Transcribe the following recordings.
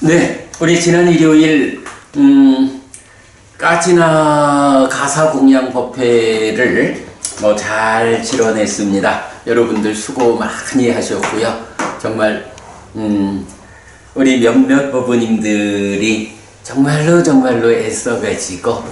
네, 우리 지난 일요일 까지나 가사공양 법회를 잘 치러냈습니다. 여러분들 수고 많이 하셨고요. 정말 우리 몇몇 법부님들이 정말로 애써가지고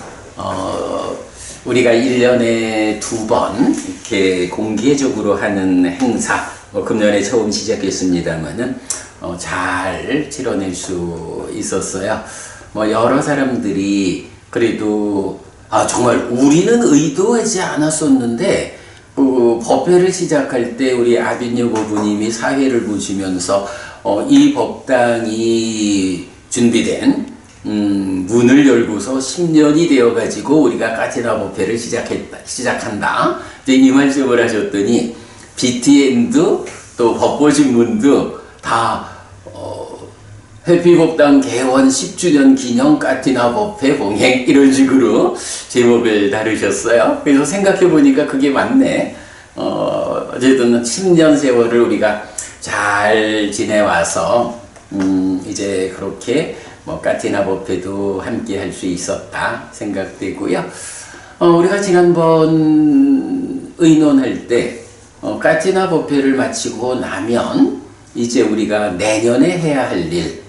우리가 1년에 2번 이렇게 공개적으로 하는 행사, 금년에 처음 시작했습니다만은 잘 치러낼 수 있었어요. 여러 사람들이 그래도 정말 우리는 의도하지 않았었는데 그 법회를 시작할 때 우리 아빈여 법부님이 사회를 보시면서 이 법당이 준비된 문을 열고서 10년이 되어가지고 우리가 까지나 법회를 시작한다. 이 말씀을 하셨더니 BTN도 또 법보신문도 다 회피법당 개원 10주년 기념 까티나 법회 봉행 이런 식으로 제목을 다루셨어요. 그래서 생각해보니까 그게 맞네. 어쨌든 10년 세월을 우리가 잘 지내와서 이제 그렇게 까티나 법회도 함께 할 수 있었다 생각되고요. 우리가 지난번 의논할 때 까티나 법회를 마치고 나면 이제 우리가 내년에 해야 할 일,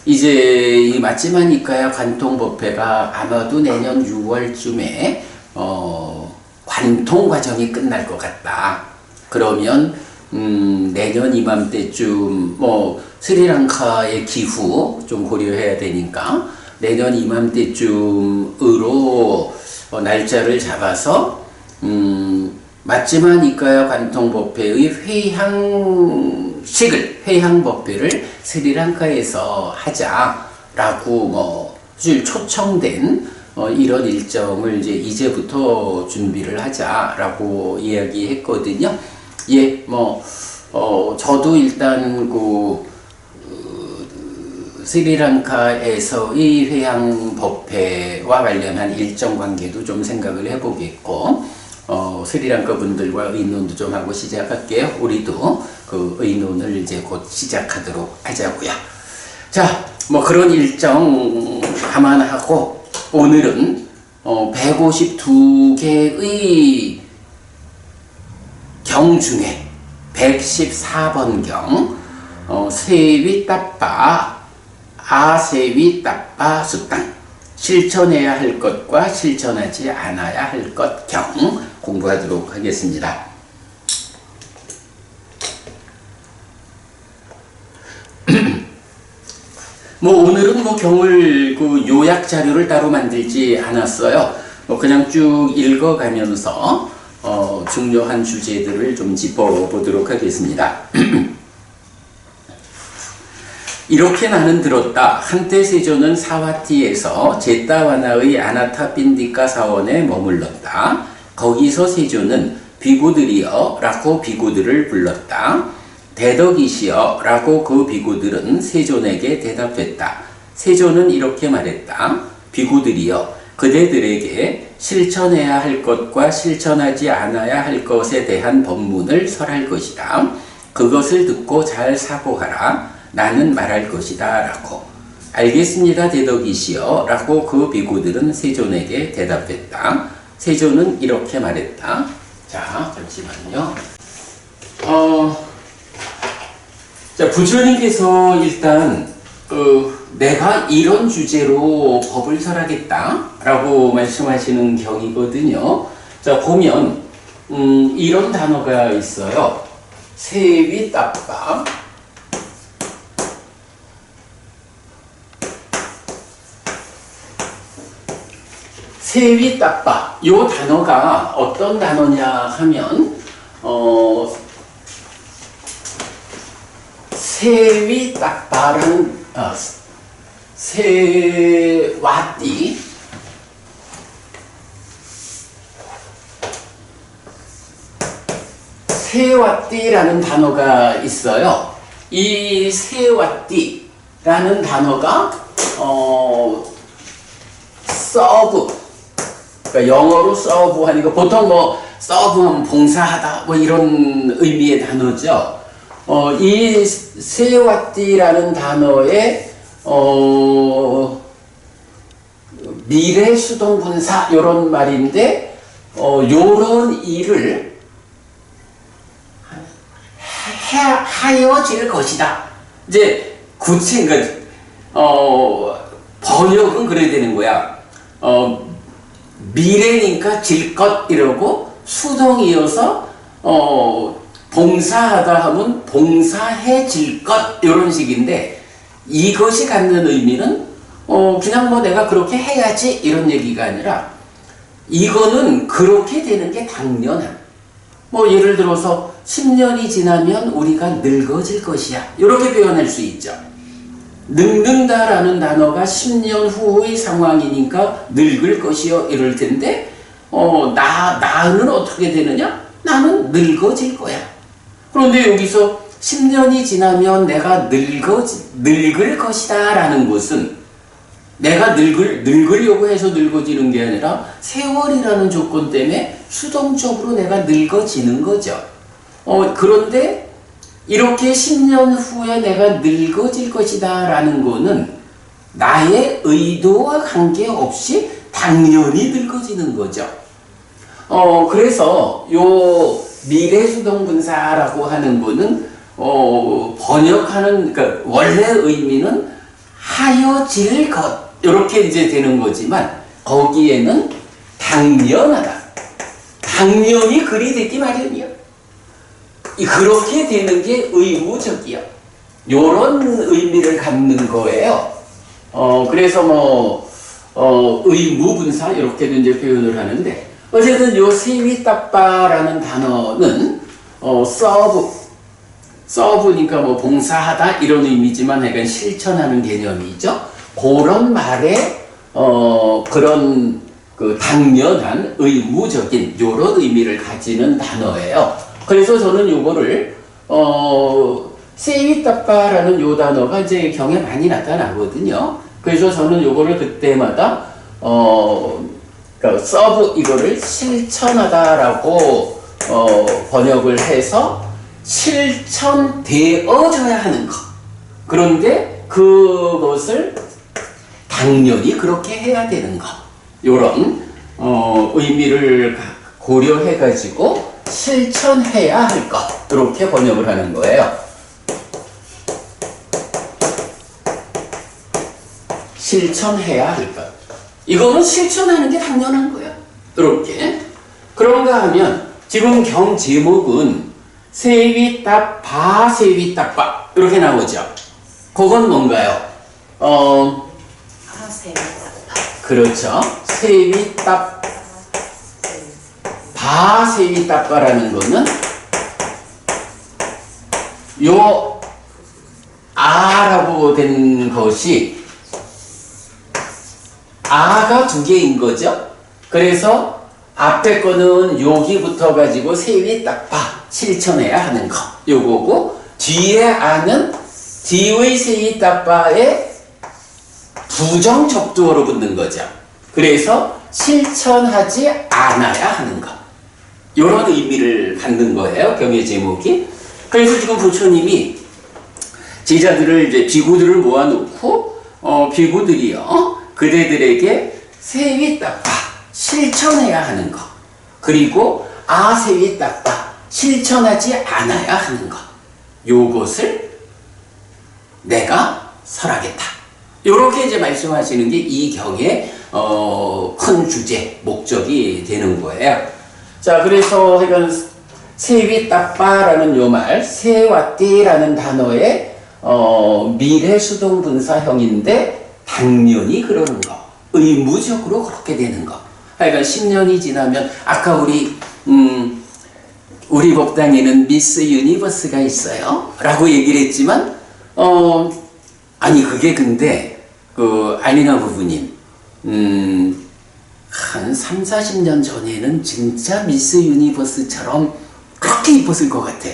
이제 이 맞지만 이까야 관통법회가 아마도 내년 6월쯤에 관통 과정이 끝날 것 같다. 그러면 내년 이맘때쯤 스리랑카의 기후 좀 고려해야 되니까 내년 이맘때쯤으로 날짜를 잡아서 맞지만 이까야 관통법회의 회향법회를 스리랑카에서 하자라고 사실 초청된 이런 일정을 이제부터 준비를 하자라고 이야기했거든요. 예, 저도 일단 스리랑카에서의 회향법회와 관련한 일정 관계도 좀 생각을 해보겠고, 스리랑카 분들과 의논도 좀 하고 시작할게요. 우리도 그 의논을 이제 곧 시작하도록 하자고요. 자, 그런 일정 감안하고 오늘은 152개의 경 중에 114번 경 세위따빠 아세위따빠 수땅 실천해야 할 것과 실천하지 않아야 할 것 경 공부하도록 하겠습니다. 오늘은 경을 요약 자료를 따로 만들지 않았어요. 그냥 쭉 읽어가면서 중요한 주제들을 좀 짚어보도록 하겠습니다. 이렇게 나는 들었다. 한때 세조는 사와티에서 제따와나의 아나타빈디카 사원에 머물렀다. 거기서 세조는 비구들이여 라고 비구들을 불렀다. 대덕이시여 라고 그 비구들은 세존에게 대답했다. 세조는 이렇게 말했다. 비구들이여 그대들에게 실천해야 할 것과 실천하지 않아야 할 것에 대한 법문을 설할 것이다. 그것을 듣고 잘 사고하라. 나는 말할 것이다 라고. 알겠습니다 대덕이시여 라고 그 비구들은 세존에게 대답했다. 세존은 이렇게 말했다. 자, 잠시만요. 자, 부처님께서 일단 내가 이런 주제로 법을 설하겠다 라고 말씀하시는 경이거든요. 자, 보면 이런 단어가 있어요. 세위따빠 세위따빠 요 단어가 어떤 단어냐 하면 세위따빠라는 세와띠 세와띠라는 단어가 있어요. 이 세와띠라는 단어가 서브, 그러니까 영어로 서브 하니까 보통 서브하면 봉사하다 이런 의미의 단어죠. 이 세와띠라는 단어에 미래 수동분사 요런 말인데 요런 일을 하여질 것이다. 이제 구체 그러니까 번역은 그래야 되는 거야. 미래니까 질 것 이러고 수동이어서 봉사하다 하면 봉사해질 것 이런 식인데 이것이 갖는 의미는 그냥 뭐 내가 그렇게 해야지 이런 얘기가 아니라 이거는 그렇게 되는 게 당연한 뭐 예를 들어서 10년이 지나면 우리가 늙어질 것이야 이렇게 표현할 수 있죠. 늙는다라는 단어가 10년 후의 상황이니까 늙을 것이요 이럴 텐데 나는 어떻게 되느냐? 나는 늙어질 거야. 그런데 여기서 10년이 지나면 내가 늙을 것이다 라는 것은 내가 늙으려고 해서 늙어지는 게 아니라 세월이라는 조건 때문에 수동적으로 내가 늙어지는 거죠. 그런데 이렇게 10년 후에 내가 늙어질 것이다 라는 거는 나의 의도와 관계없이 당연히 늙어지는 거죠. 그래서 요 미래수동분사라고 하는 거는 번역하는 그러니까 원래 의미는 하여질 것 이렇게 이제 되는 거지만 거기에는 당연하다. 당연히 그리 되기 마련이야. 그렇게 되는 게 의무적이야. 요런 의미를 갖는 거예요. 그래서 뭐 의무분사 이렇게도 이제 표현을 하는데 어쨌든 요 세위따빠라는 단어는 서브니까 뭐 봉사하다 이런 의미지만 약간 실천하는 개념이죠. 그런 말에 그런 그 당연한 의무적인 요런 의미를 가지는 단어예요. 그래서 저는 요거를 세위따빠라는 요 단어가 이제 경에 많이 나타나거든요. 그래서 저는 요거를 그때마다 그러니까 서브 이거를 실천하다라고 번역을 해서 실천되어져야 하는 것. 그런데 그것을 당연히 그렇게 해야 되는 것. 요런 의미를 고려해 가지고 실천해야 할 것. 이렇게 번역을 하는 거예요. 실천해야 할 것. 이거는 실천하는 게 당연한 거야. 이렇게. 그런가 하면 지금 경 제목은 세위따빠 세위따빠 이렇게 나오죠. 그건 뭔가요? 그렇죠. 세위따빠 세위따빠라는 거는 요 아라고 된 것이 아가 두 개인 거죠. 그래서 앞에 거는 여기 붙어가지고 세위따빠 실천해야 하는 거 요거고 뒤에 아는 뒤의 세위따빠에 부정적두어로 붙는 거죠. 그래서 실천하지 않아야 하는 것 요런 의미를 갖는 거예요. 경의 제목이. 그래서 지금 부처님이 제자들을 이제 비구들을 모아놓고 비구들이요 그대들에게 세위따빠 실천해야 하는 것 그리고 아세위따빠 실천하지 않아야 하는 것 요것을 내가 설하겠다. 요렇게 이제 말씀하시는 게 이 경의 큰 주제 목적이 되는 거예요. 자 그래서 하여간 세위따빠라는 요 말 세와띠라는 단어의 미래수동분사형인데 당연히 그러는 거 의무적으로 그렇게 되는 거. 하여간 10년이 지나면 아까 우리 법당에는 미스 유니버스가 있어요 라고 얘기를 했지만 아니 그게 근데 그 아니나 부부님 한 3, 40년 전에는 진짜 미스 유니버스처럼 그렇게 이뻤을 것 같아.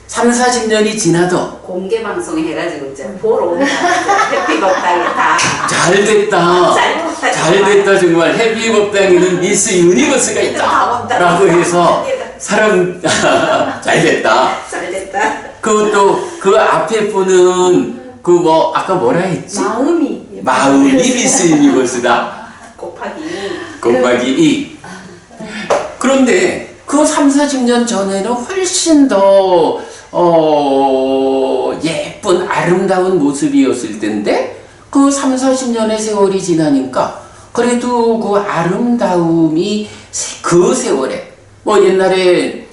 3, 40년이 지나도 공개 방송 해가지고 이제 보러 온다. 해피 법당에 다. 잘 됐다. 잘 됐다 정말. 해피 법당에는 미스 유니버스가 있다. 라고 해서 사람 잘 됐다. 잘 됐다. 그것도 그 앞에 분은 그 뭐 아까 뭐라 했지? 마음이 미스임이 것이다. 곱하기 2. 그런데 그 3, 40년 전에는 훨씬 더 예쁜 아름다운 모습이었을 텐데 그 3, 40년의 세월이 지나니까 그래도 그 아름다움이 그 세월에 뭐 옛날에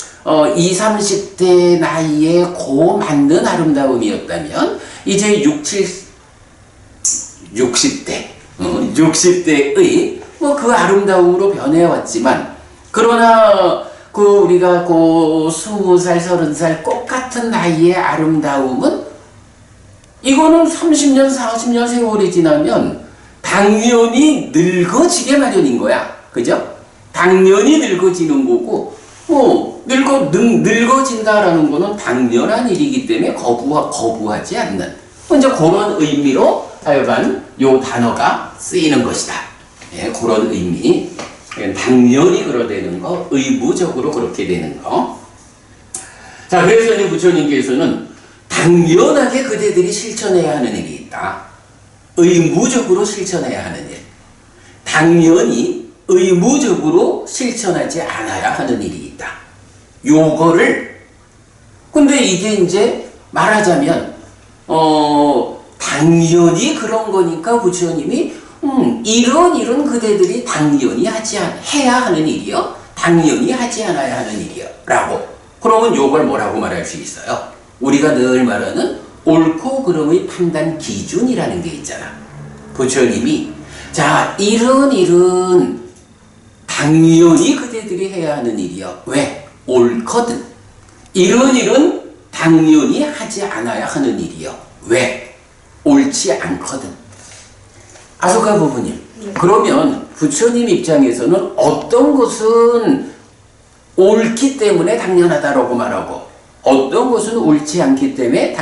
20, 30대 나이에 고 맞는 아름다움이었다면 이제 60대의 뭐 그 아름다움으로 변해왔지만 그러나 그 우리가 그 20살, 30살 똑같은 나이의 아름다움은 이거는 30년, 40년 세월이 지나면 당연히 늙어지게 마련인 거야. 그죠? 당연히 늙어지는 거고, 늙어진다라는 거는 당연한 일이기 때문에 거부하지 않는. 이제 그런 의미로 하여간 요 단어가 쓰이는 것이다. 예, 그런 의미. 당연히 그러되는 거, 의무적으로 그렇게 되는 거. 자, 그래서 이제 부처님께서는 당연하게 그대들이 실천해야 하는 일이 있다. 의무적으로 실천해야 하는 일. 당연히 의무적으로 실천하지 않아야 하는 일이 있다. 요거를, 근데 이게 이제 말하자면, 당연히 그런 거니까 부처님이, 이런 그대들이 당연히 해야 하는 일이요. 당연히 하지 않아야 하는 일이요. 라고. 그러면 요걸 뭐라고 말할 수 있어요? 우리가 늘 말하는 옳고 그름의 판단 기준이라는 게 있잖아. 부처님이 자 이런 당연히 그대들이 해야 하는 일이요. 왜? 옳거든. 이런 당연히 하지 않아야 하는 일이요. 왜? 옳지 않거든. 아소카 부부님. 그러면 부처님 입장에서는 어떤 것은 옳기 때문에 당연하다라고 말하고 어떤 것은 옳지 않기 때문에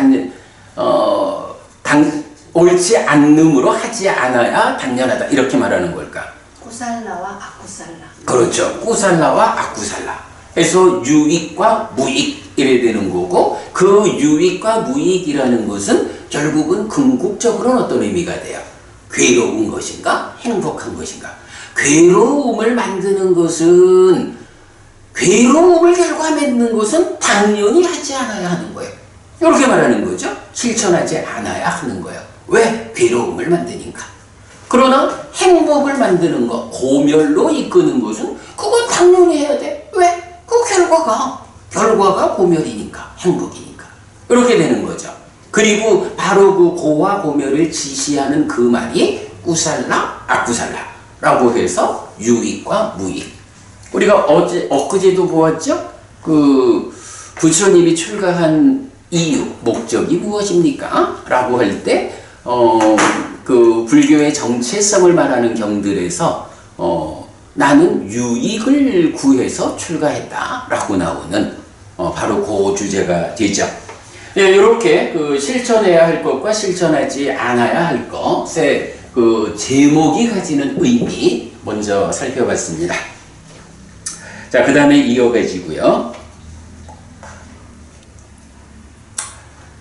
옳지 않음으로 하지 않아야 당연하다 이렇게 말하는 걸까? 꾸살라와 아꾸살라. 그렇죠. 꾸살라와 아꾸살라. 그래서 유익과 무익 이래 되는 거고 그 유익과 무익이라는 것은 결국은 궁극적으로는 어떤 의미가 돼요? 괴로운 것인가? 행복한 것인가? 괴로움을 만드는 것은 괴로움을 결과 맺는 것은 당연히 하지 않아야 하는 거예요. 이렇게 말하는 거죠. 실천하지 않아야 하는 거예요. 왜? 괴로움을 만드니까. 그러나 행복을 만드는 것, 고멸로 이끄는 것은 그건 당연히 해야 돼. 왜? 그 결과가 고멸이니까, 행복이니까. 이렇게 되는 거죠. 그리고 바로 그 고와 고멸을 지시하는 그 말이 꾸살라, 아꾸살라라고 해서 유익과 무익. 우리가 엊그제도 보았죠? 그 부처님이 출가한 이유, 목적이 무엇입니까? 라고 할 때, 그 불교의 정체성을 말하는 경들에서, 나는 유익을 구해서 출가했다. 라고 나오는, 바로 그 주제가 되죠. 예, 이렇게 그 실천해야 할 것과 실천하지 않아야 할 것의 그 제목이 가지는 의미 먼저 살펴봤습니다. 자, 그 다음에 이어가지고요.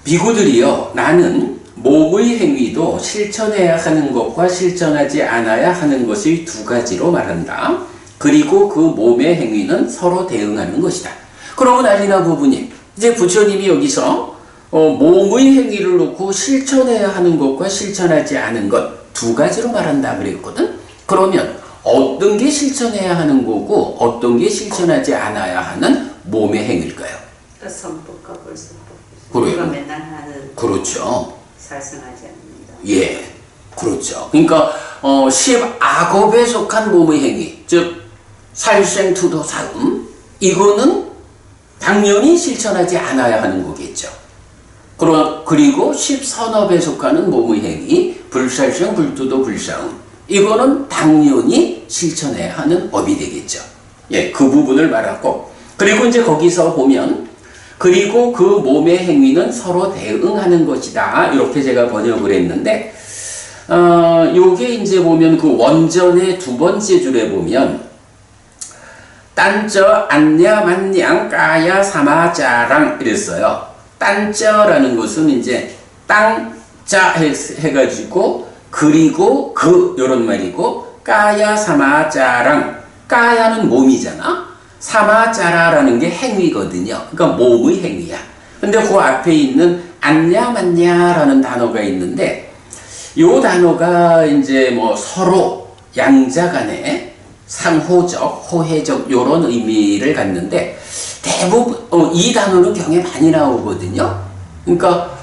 비구들이요, 나는 몸의 행위도 실천해야 하는 것과 실천하지 않아야 하는 것의 두 가지로 말한다. 그리고 그 몸의 행위는 서로 대응하는 것이다. 그러면 알리나 부부님, 이제 부처님이 여기서 몸의 행위를 놓고 실천해야 하는 것과 실천하지 않은 것 두 가지로 말한다 그랬거든. 그러면 어떤 게 실천해야 하는 거고 어떤 게 실천하지 않아야 하는 몸의 행위일까요? 선법과 불선법. 그래요. 우리가 맨날 하는. 그렇죠. 살생하지 않는다. 예, 그렇죠. 그러니까 10악업에 속한 몸의 행위, 즉 살생투도 사음, 이거는 당연히 실천하지 않아야 하는 거겠죠. 그리고 10선업에 속하는 몸의 행위, 불살생, 불투도, 불사음, 이거는 당연히 실천해야 하는 업이 되겠죠. 예, 그 부분을 말하고, 그리고 이제 거기서 보면, 그리고 그 몸의 행위는 서로 대응하는 것이다. 이렇게 제가 번역을 했는데, 요게 이제 보면 그 원전의 두 번째 줄에 보면, 딴저 안냐 만냥 까야 사마자랑 이랬어요. 딴자라는 것은 이제 땅자 해가지고 그리고 그 요런 말이고 까야 사마자랑 까야는 몸이잖아. 사마자라라는 게 행위거든요. 그러니까 몸의 행위야. 근데 그 앞에 있는 안냐만냐라는 단어가 있는데 요 단어가 이제 뭐 서로 양자 간에 상호적, 호혜적 요런 의미를 갖는데 대부분 이 단어는 경에 많이 나오거든요. 그러니까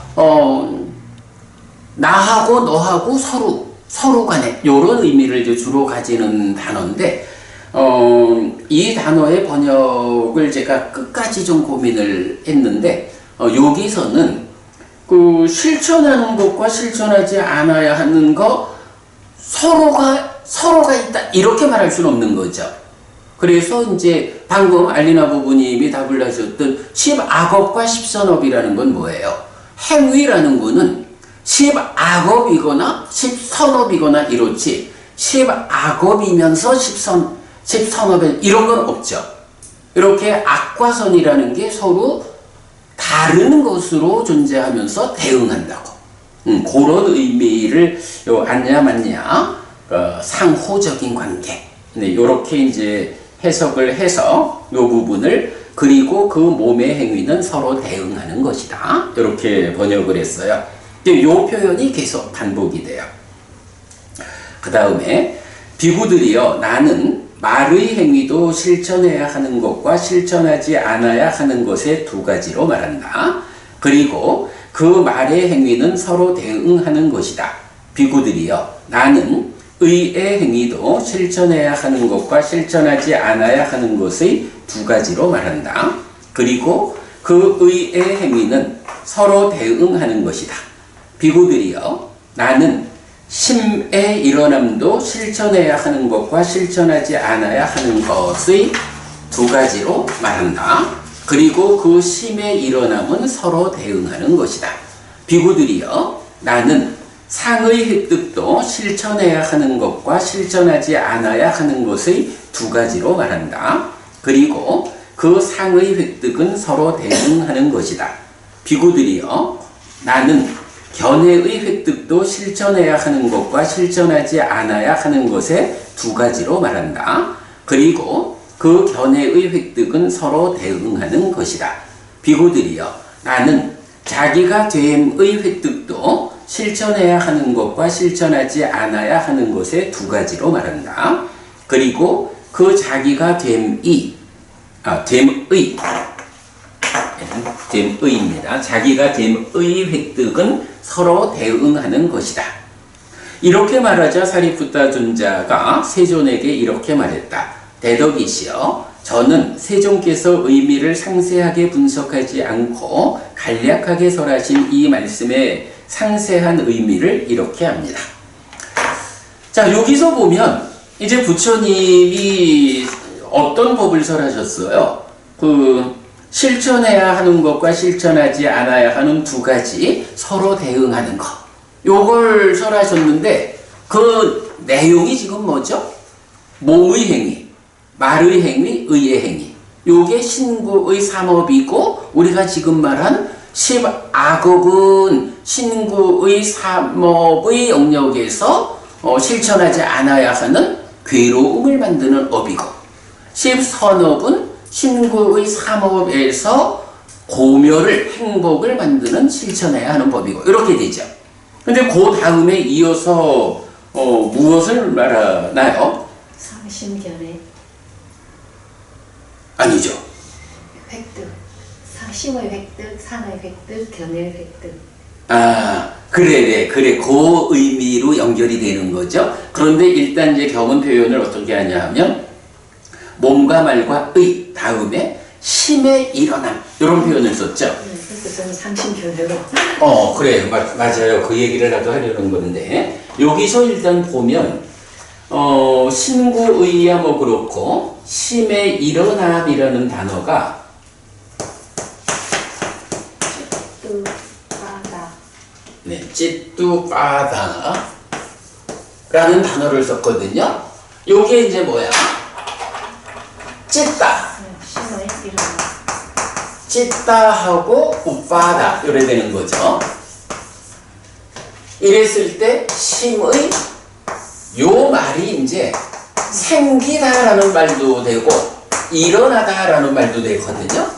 나하고 너하고 서로 간에 요런 의미를 이제 주로 가지는 단어인데 이 단어의 번역을 제가 끝까지 좀 고민을 했는데 여기서는 그 실천하는 것과 실천하지 않아야 하는 것 서로가 있다 이렇게 말할 수는 없는 거죠. 그래서 이제 방금 알리나 부부님이 답을 하셨던 10악업과 10선업이라는 건 뭐예요? 행위라는 거는 10악업이거나 10선업이거나 이렇지 10악업이면서 10선업에 이런 건 없죠. 이렇게 악과 선이라는 게 서로 다른 것으로 존재하면서 대응한다고. 그런 의미를 요 안냐 맞냐 상호적인 관계. 네, 요렇게 이제 해석을 해서 요 부분을 그리고 그 몸의 행위는 서로 대응하는 것이다. 이렇게 번역을 했어요. 요 표현이 계속 반복이 돼요. 그 다음에 비구들이여 나는 말의 행위도 실천해야 하는 것과 실천하지 않아야 하는 것의 두 가지로 말한다. 그리고 그 말의 행위는 서로 대응하는 것이다. 비구들이여 나는 의의 행위도 실천해야 하는 것과 실천하지 않아야 하는 것의 두 가지로 말한다. 그리고 그 의의 행위는 서로 대응하는 것이다. 비구들이여 나는 심의 일어남도 실천해야 하는 것과 실천하지 않아야 하는 것의 두 가지로 말한다. 그리고 그 심의 일어남은 서로 대응하는 것이다. 비구들이여 나는 상의 획득도 실천해야 하는 것과 실천하지 않아야 하는 것의 두 가지로 말한다. 그리고 그 상의 획득은 서로 대응하는 것이다. 비구들이여 나는 견해의 획득도 실천해야 하는 것과 실천하지 않아야 하는 것의 두 가지로 말한다. 그리고 그 견해의 획득은 서로 대응하는 것이다. 비구들이여 나는 자기가 됨의 획득도 실천해야 하는 것과 실천하지 않아야 하는 것의 두 가지로 말한다. 그리고 그 자기가 됨의입니다. 자기가 됨의 획득은 서로 대응하는 것이다. 이렇게 말하자 사리푸타 존자가 세존에게 이렇게 말했다. 대덕이시여 저는 세존께서 의미를 상세하게 분석하지 않고 간략하게 설하신 이 말씀의 상세한 의미를 이렇게 합니다. 자, 여기서 보면 이제 부처님이 어떤 법을 설하셨어요? 실천해야 하는 것과 실천하지 않아야 하는 두 가지 서로 대응하는 것. 요걸 설하셨는데 그 내용이 지금 뭐죠? 몸의 행위, 말의 행위, 의의 행위. 요게 신구의 삼업이고 우리가 지금 말한 10악업은 신구의 삼업의 영역에서 실천하지 않아야 하는 괴로움을 만드는 업이고 10선업은 신구의 삼업에서 고멸을, 행복을 만드는 실천해야 하는 법이고 이렇게 되죠. 근데 그 다음에 이어서 무엇을 말하나요? 상심견의 아니죠. 획득, 상심의 획득, 상의 획득, 견의 획득. 아, 그래. 그 의미로 연결이 되는 거죠. 그런데 일단 이제 경은 표현을 어떻게 하냐 하면 몸과 말과 의 다음에 심의 일어남 이런 표현을 썼죠. 그래서 저는 상심견으로. 그래 맞아요. 그 얘기를 나도 하려는 건데 여기서 일단 보면 신구의야 뭐 그렇고 심의 일어남이라는 단어가 네, 찌뚜빠다 라는 단어를 썼거든요. 요게 이제 뭐야? 찢다. 심의 일어남. 찢다 하고 우빠다 이래 되는 거죠. 이랬을 때 심의 요 말이 이제 생기다라는 말도 되고 일어나다라는 말도 되거든요.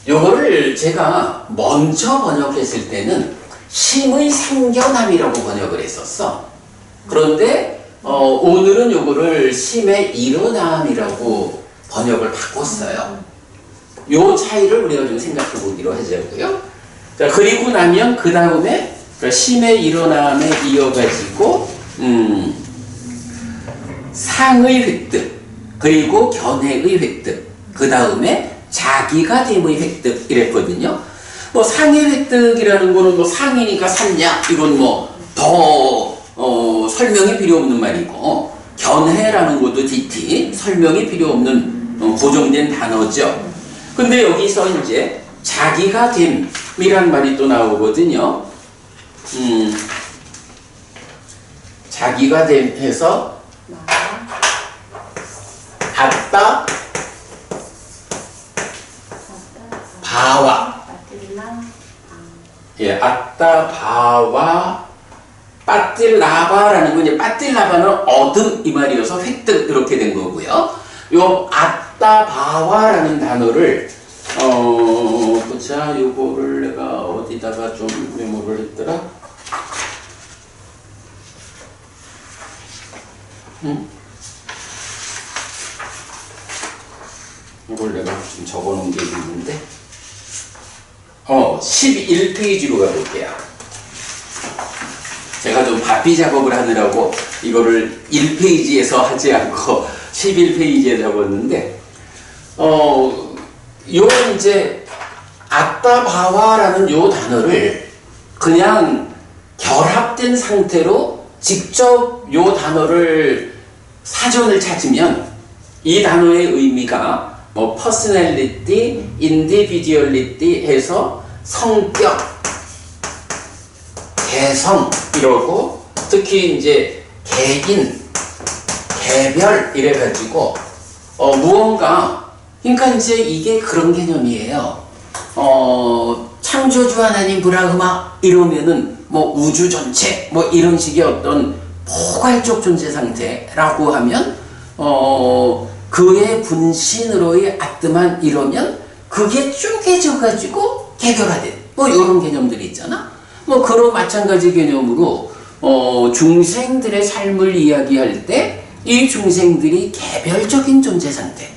요거를 제가 먼저 번역했을 때는 심의 생겨남이라고 번역을 했었어. 그런데 오늘은 요거를 심의 일어남이라고 번역을 바꿨어요. 요 차이를 우리가 좀 생각해 보기로 하자고요. 자, 그리고 나면 그 다음에 심의 일어남에 이어가지고 상의 획득, 그리고 견해의 획득, 그 다음에 자기가 됨의 획득 이랬거든요. 뭐 상의 획득이라는 거는 뭐 상이니까 샀냐 이건 뭐 더 설명이 필요 없는 말이고, 견해라는 것도 DT 설명이 필요 없는 고정된 단어죠. 근데 여기서 이제 자기가 됨이란 말이 또 나오거든요. 자기가 됨 해서 아따 바와, 예, 아따 바와 빠찔라바라는 건 이제 빠찔라바는 얻음 이 말이어서 획득 이렇게 된 거고요. 요 아따 바와라는 단어를 보자, 요거를 내가 어디다가 좀 메모를 했더라. 이걸 내가 좀 적어 놓은 게 있는데 11페이지로 가볼게요. 제가 좀 바삐 작업을 하느라고 이거를 1페이지에서 하지 않고 11페이지에 적었는데 요 이제 아따바와라는 요 단어를 그냥 결합된 상태로 직접 요 단어를 사전을 찾으면 이 단어의 의미가 뭐 personality, individuality 해서 성격, 개성 이러고, 특히 이제 개인, 개별 이래가지고 무언가, 그러니까 이제 이게 그런 개념이에요. 창조주 하나님 브라흐마 이러면은 뭐 우주 전체 뭐 이런 식의 어떤 포괄적 존재 상태라고 하면 그의 분신으로의 아뜨만 이러면 그게 쪼개져 가지고 개별화된 뭐 이런 개념들이 있잖아. 뭐 그런 마찬가지 개념으로 중생들의 삶을 이야기할 때 이 중생들이 개별적인 존재 상태,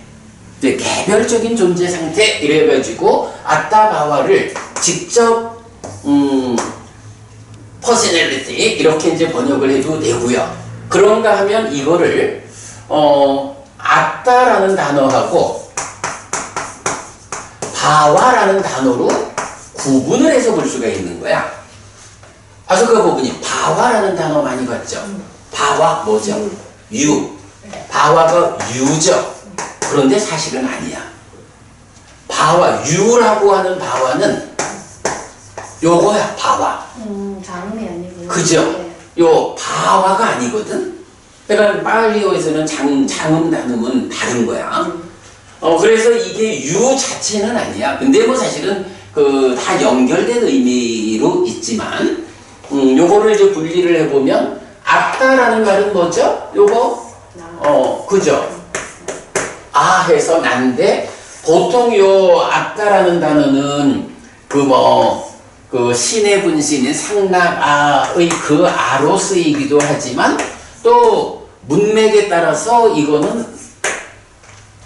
네, 개별적인 존재 상태 이래가지고 아따바와를 직접 퍼스널리티 이렇게 이제 번역을 해도 되고요. 그런가 하면 이거를 아따라는 단어하고 바와라는 단어로 구분을 해서 볼 수가 있는 거야. 아까 그 부분이 바와라는 단어 많이 봤죠? 바와 뭐죠? 유. 바와가 유죠. 그런데 사실은 아니야. 바와, 유라고 하는 바와는 요거야, 바와. 장음이 아니고요. 그죠? 네. 요 바와가 아니거든? 그러니까 빨리어에서는 장음, 단음은 다른 거야. 그래서 이게 유 자체는 아니야. 근데 뭐 사실은 다 연결된 의미로 있지만, 요거를 이제 분리를 해보면, 아따라는 말은 뭐죠? 요거? 그죠? 아 해서 난데, 보통 요 아따라는 단어는 그 신의 분신인 상납아의 그 아로 쓰이기도 하지만 또 문맥에 따라서 이거는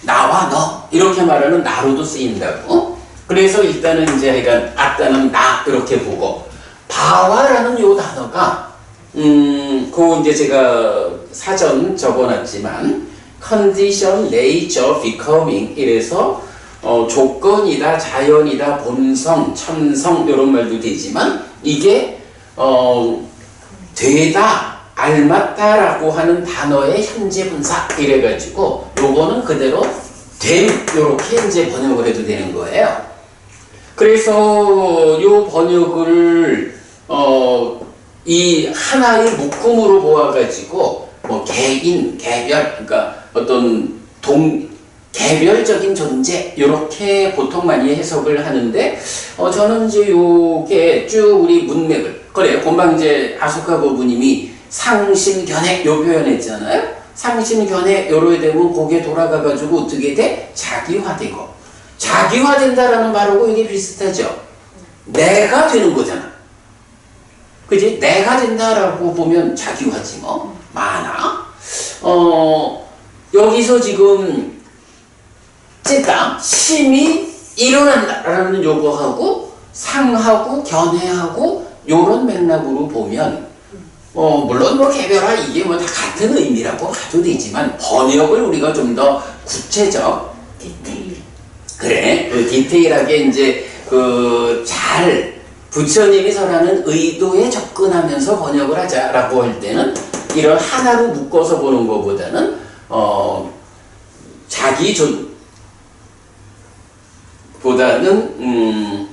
나와 너 이렇게 말하는 나로도 쓰인다고. 그래서 일단은 이제 그러니까 아따는 나 이렇게 보고, 바와라는 요 단어가 그 이제 제가 사전 적어놨지만 condition, nature, becoming 이래서 조건이다, 자연이다, 본성, 천성 이런 말도 되지만 이게 되다, 알맞다라고 하는 단어의 현재 분사 이래가지고 요거는 그대로 됨 요렇게 이제 번역을 해도 되는 거예요. 그래서 요 번역을 이 하나의 묶음으로 모아가지고 뭐 개인, 개별, 그러니까 어떤 개별적인 존재 이렇게 보통 많이 해석을 하는데 저는 이제 요게 쭉 우리 문맥을 그래 금방 이제 아소카 고부님이 상심견해 요 표현했잖아요. 상심견해 요래 되면 거기에 돌아가 가지고 어떻게 돼? 자기화되고 자기화된다라는 말하고 이게 비슷하죠. 내가 되는 거잖아. 그지? 내가 된다라고 보면 자기화지 뭐 많아. 여기서 지금 찌다 심이 일어난다라는 요거하고 상하고 견해하고 요런 맥락으로 보면 물론 뭐 개별화 이게 뭐 다 같은 의미라고 봐도 되지만 번역을 우리가 좀 더 구체적 디테일. 그래 그 디테일하게 이제 잘 부처님이 설하는 의도에 접근하면서 번역을 하자라고 할 때는 이런 하나로 묶어서 보는 것보다는 자기 보다는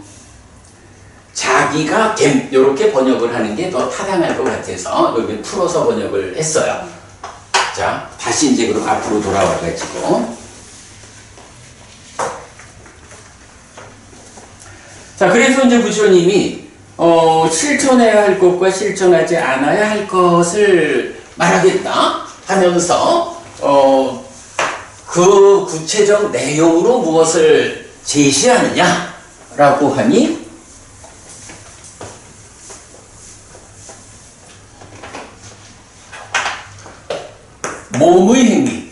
자기가 됨 이렇게 번역을 하는 게 더 타당할 것 같아서 여기 풀어서 번역을 했어요. 자 다시 이제 그럼 앞으로 돌아와 가지고 자 그래서 이제 부처님이 실천해야 할 것과 실천하지 않아야 할 것을 말하겠다 하면서 그 구체적 내용으로 무엇을 제시하느냐라고 하니 몸의 행위,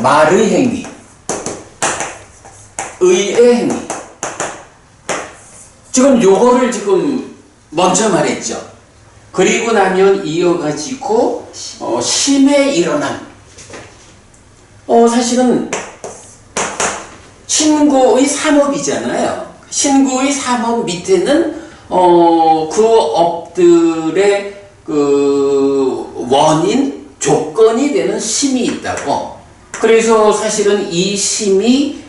말의 행위, 의의 행위. 지금 요거를 지금 먼저 말했죠. 그리고 나면 이어가지고 심의 일어남. 사실은 신구의 삼업이잖아요. 신구의 삼업 밑에는 그 업들의 그 원인, 조건이 되는 심이 있다고. 그래서 사실은 이 심이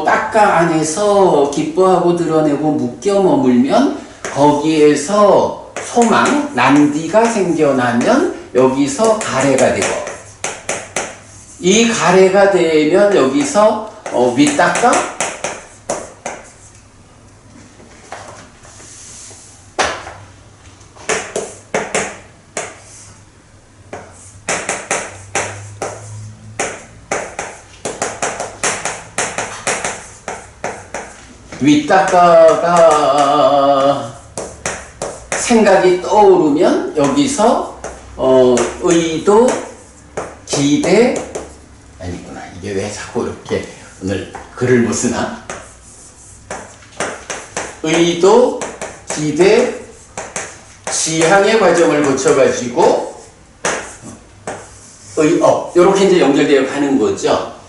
딱가 안에서 기뻐하고 드러내고 묶여 머물면 거기에서 소망, 난디가 생겨나면 여기서 가래가 되고 이 가래가 되면 여기서 윗닦아 윗닦아가 생각이 떠오르면 여기서 의도, 기대 아니구나. 이게 왜 자꾸 이렇게 오늘 글을 못 쓰나? 의도, 기대, 지향의 과정을 거쳐가지고 의업 이렇게 이제 연결되어 가는 거죠.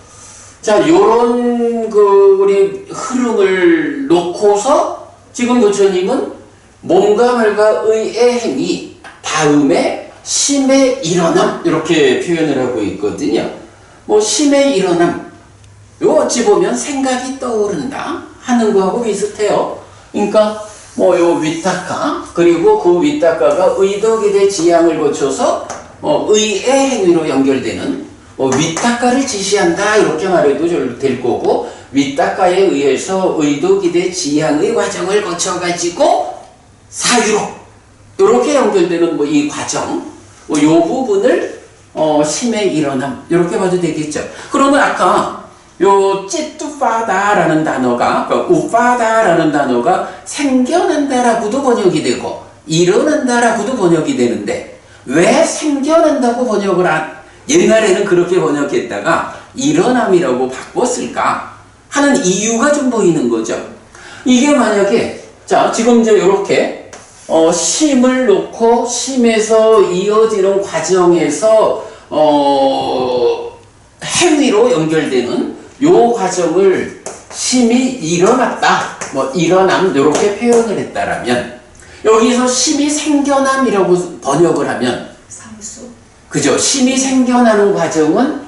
자, 요런 우리 흐름을 놓고서 지금 부처님은 몸과 말과 의의 행위 다음에 심의 일어남 이렇게 표현을 하고 있거든요. 뭐 심의 일어남 요 어찌 보면 생각이 떠오른다 하는 거하고 비슷해요. 그러니까 뭐 요 위탁가 그리고 그 위탁가가 의도기대 지향을 거쳐서 의의 행위로 연결되는 위탁가를 지시한다 이렇게 말해도 될 거고 위탁가에 의해서 의도기대 지향의 과정을 거쳐가지고 사유로 이렇게 연결되는 뭐 이 과정 요 부분을 심의 일어남 이렇게 봐도 되겠죠. 그러면 아까 요 찌뚜파다라는 단어가 우파다라는 단어가 생겨난다라고도 번역이 되고 일어난다라고도 번역이 되는데 왜 생겨난다고 번역을 옛날에는 그렇게 번역했다가 일어남이라고 바꿨을까 하는 이유가 좀 보이는 거죠. 이게 만약에 자 지금 이제 이렇게 심을 놓고 심에서 이어지는 과정에서 행위로 연결되는 요 과정을 심이 일어났다 뭐 일어남 이렇게 표현을 했다라면 여기서 심이 생겨남이라고 번역을 하면 상수. 그죠? 심이 생겨나는 과정은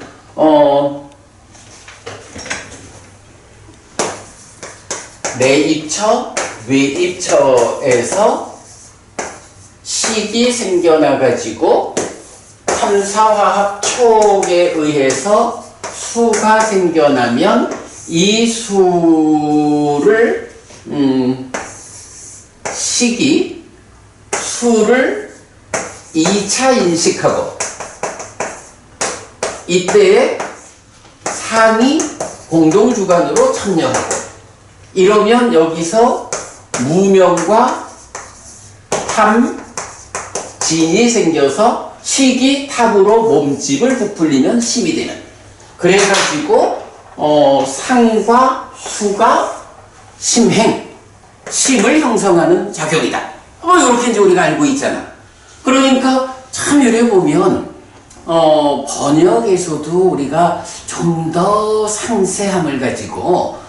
내입처, 외입처에서 식이 생겨나가지고 반사화학 촉에 의해서 수가 생겨나면 이 수를 수를 2차 인식하고 이때에 상이 공동주관으로 참여하고 이러면 여기서 무명과 탐진이 생겨서 식이 탑으로 몸집을 부풀리면 심이 되는 그래가지고 상과 수가 심을 형성하는 작용이다. 이렇게 이제 우리가 알고 있잖아. 그러니까 참 이래 보면 번역에서도 우리가 좀 더 상세함을 가지고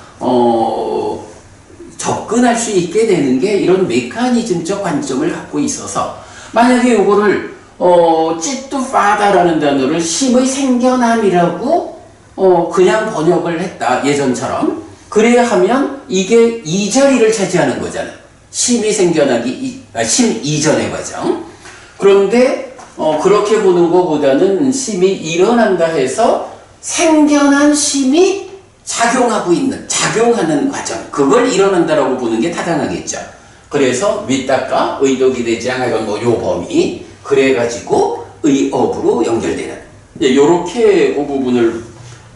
접근할 수 있게 되는 게 이런 메커니즘적 관점을 갖고 있어서 만약에 이거를 찌뚜파다라는 단어를 심의 생겨남이라고 그냥 번역을 했다 예전처럼 그래야 하면 이게 이 자리를 차지하는 거잖아. 심이 생겨나기 심 이전의 과정. 그런데 그렇게 보는 것보다는 심이 일어난다 해서 생겨난 심이 작용하는 과정 그걸 일어난다라고 보는 게 타당하겠죠. 그래서 윗닦아 의독이 되지 않아요. 요 범위 그래가지고 의업으로 연결되는 요렇게 그 부분을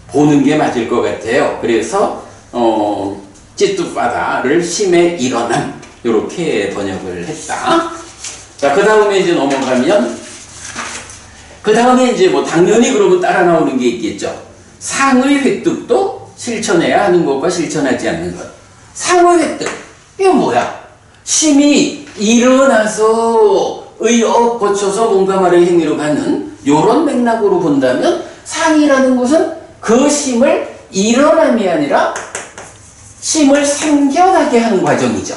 보는 게 맞을 것 같아요. 그래서 찌뚜파다를 심에 일어남 요렇게 번역을 했다. 자, 그 다음에 이제 넘어가면 그 다음에 이제 뭐 당연히 그러면 따라 나오는 게 있겠죠. 상의 획득도 실천해야 하는 것과 실천하지 않는 것. 상의 획득 이거 뭐야? 심이 일어나서 의업 거쳐서 뭔가 말의 행위로 가는 요런 맥락으로 본다면 상이라는 것은 그 심을 일어남이 아니라 심을 생겨나게 하는 과정이죠.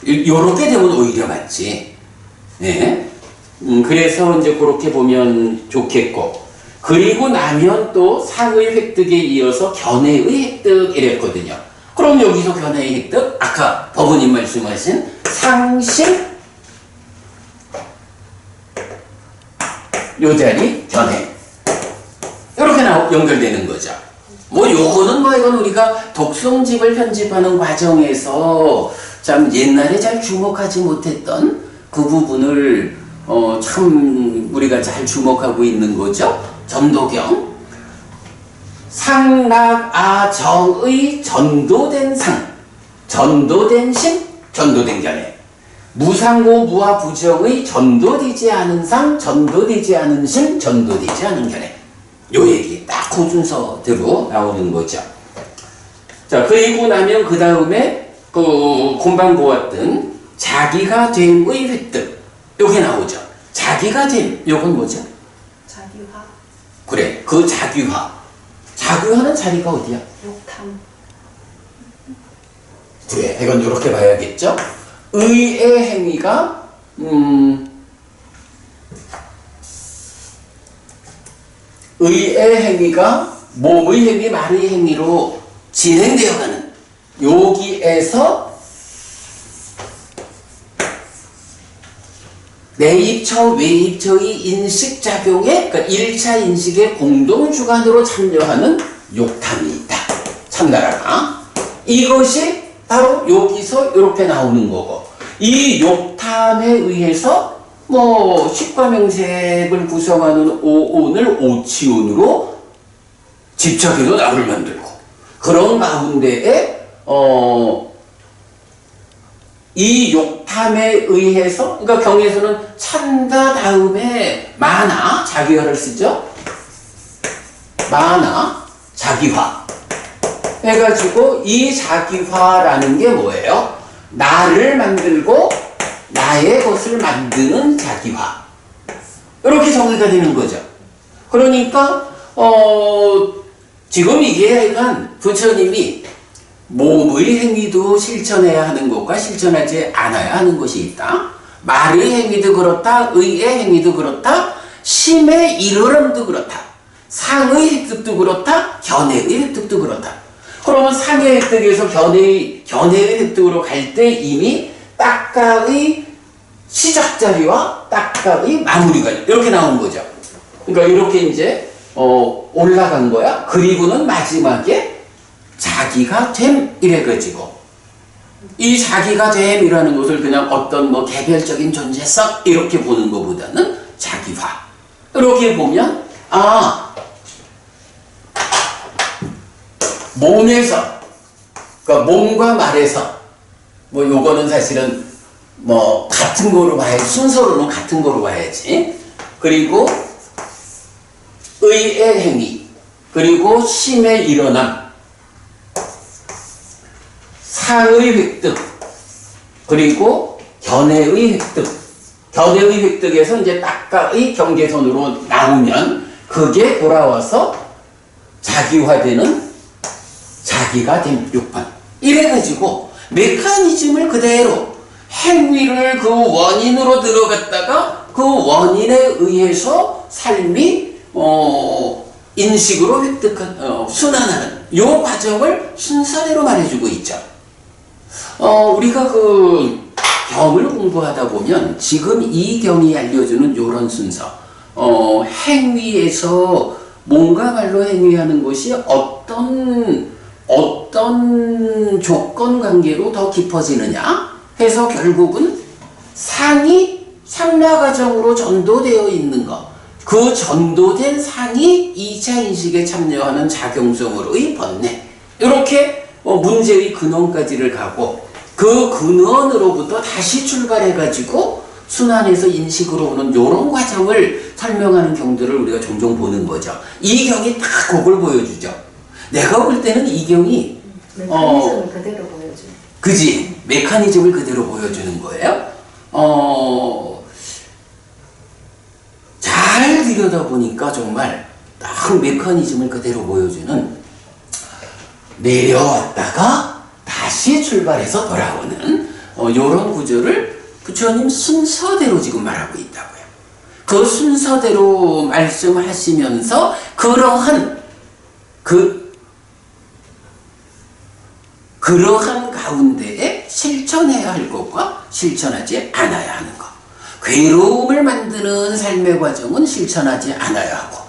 요렇게 되면 오히려 맞지. 네. 그래서 이제 그렇게 보면 좋겠고. 그리고 나면 또 상의 획득에 이어서 견해의 획득 이랬거든요. 그럼 여기서 견해의 획득, 아까 법원님 말씀하신 상심, 요 자리 견해. 이렇게 연결되는 거죠. 뭐 요거는 뭐 이건 우리가 독송집을 편집하는 과정에서 참 옛날에 잘 주목하지 못했던 그 부분을 참 우리가 잘 주목하고 있는 거죠. 전도경 상락아정의 전도된 상 전도된 심 전도된 견해 무상고 무아 부정의 전도되지 않은 상 전도되지 않은 심 전도되지 않은 견해 요 얘기 딱 그 순서대로 나오는 거죠. 자, 그리고 나면 그 다음에 그 금방 보았던 자기가 됨의 획득 요게 나오죠. 자기가 됨 요건 뭐죠? 자기화. 그래, 그 자기화는 자리가 어디야? 욕탐. 그래, 이건 이렇게 봐야겠죠? 의의 행위가 의의 행위가 몸의 행위, 말의 행위로 진행되어가는 여기에서 내입처, 외입처의 인식작용에 그러니까 1차 인식의 공동주관으로 참여하는 욕탐이 있다. 참나라가. 이것이 바로 여기서 이렇게 나오는 거고 이 욕탐에 의해서 뭐 식과명색을 구성하는 오온을 오치온으로 집착해서 나를 만들고 그런 가운데에 이 욕탐에 의해서 그러니까 경에서는 찬다 다음에 마나 자기화를 쓰죠. 마나 자기화 해가지고 이 자기화라는 게 뭐예요? 나를 만들고 나의 것을 만드는 자기화 이렇게 정의가 되는 거죠. 그러니까 지금 이게 약간 부처님이 몸의 행위도 실천해야 하는 것과 실천하지 않아야 하는 것이 있다. 말의 행위도 그렇다. 의의 행위도 그렇다. 심의 이르름도 그렇다. 상의 획득도 그렇다. 견해의 획득도 그렇다. 그러면 상의 획득에서 견해의 획득으로 갈 때 이미 딱가의 시작 자리와 딱가의 마무리가 이렇게 나온 거죠. 그러니까 이렇게 이제 올라간 거야. 그리고는 마지막에 자기가 됨 이래가지고 이 자기가 됨이라는 것을 그냥 어떤 뭐 개별적인 존재성 이렇게 보는 것보다는 자기화 이렇게 보면 몸에서 그러니까 몸과 말에서 뭐 요거는 사실은 뭐 같은 거로 봐야지 순서로는 같은 거로 봐야지 그리고 의의 행위 그리고 심의 일어남 사의 획득 그리고 견해의 획득 견해의 획득에서 이제 딱가의 경계선으로 나오면 그게 돌아와서 자기화되는 자기가 된 6번 이래가지고 메커니즘을 그대로 행위를 그 원인으로 들어갔다가 그 원인에 의해서 삶이 인식으로 획득한 순환하는 요 과정을 순서대로 말해주고 있죠. 우리가 그 경을 공부하다 보면 지금 이 경이 알려주는 요런 순서 행위에서 뭔가 말로 행위하는 것이 어떤 조건 관계로 더 깊어지느냐 해서 결국은 상이 상라 과정으로 전도되어 있는 것 그 전도된 상이 2차 인식에 참여하는 작용성으로의 번뇌 이렇게 문제의 근원까지를 가고 그 근원으로부터 다시 출발해가지고 순환해서 인식으로 오는 이런 과정을 설명하는 경들을 우리가 종종 보는 거죠. 이 경이 다 그걸 보여주죠. 내가 볼 때는 이 경이 메커니즘을 그대로 보여줘요. 그지? 메커니즘을 그대로 보여주는 거예요. 잘 들여다보니까 정말 딱 메커니즘을 그대로 보여주는 내려왔다가 다시 출발해서 돌아오는 이런 구조를 부처님 순서대로 지금 말하고 있다고요. 그 순서대로 말씀하시면서 그러한 그러한 가운데에 실천해야 할 것과 실천하지 않아야 하는 것. 괴로움을 만드는 삶의 과정은 실천하지 않아야 하고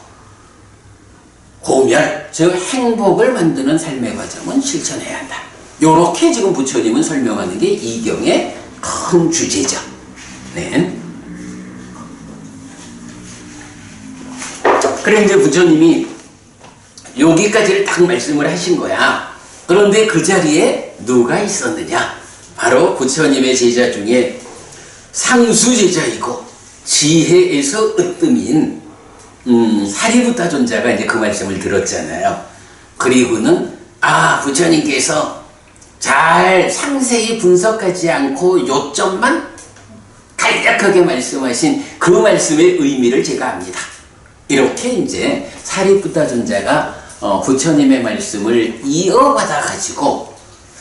고멸, 즉 행복을 만드는 삶의 과정은 실천해야 한다. 요렇게 지금 부처님은 설명하는 게 이 경의 큰 주제죠. 네. 그래 이제 부처님이 여기까지를 딱 말씀을 하신 거야. 그런데 그 자리에 누가 있었느냐? 바로 부처님의 제자 중에 상수 제자이고 지혜에서 으뜸인 사리부타 존자가 이제 그 말씀을 들었잖아요. 그리고는 부처님께서 잘 상세히 분석하지 않고 요점만 간략하게 말씀하신 그 말씀의 의미를 제가 압니다. 이렇게 이제 사리부타 존자가 부처님의 말씀을 이어받아 가지고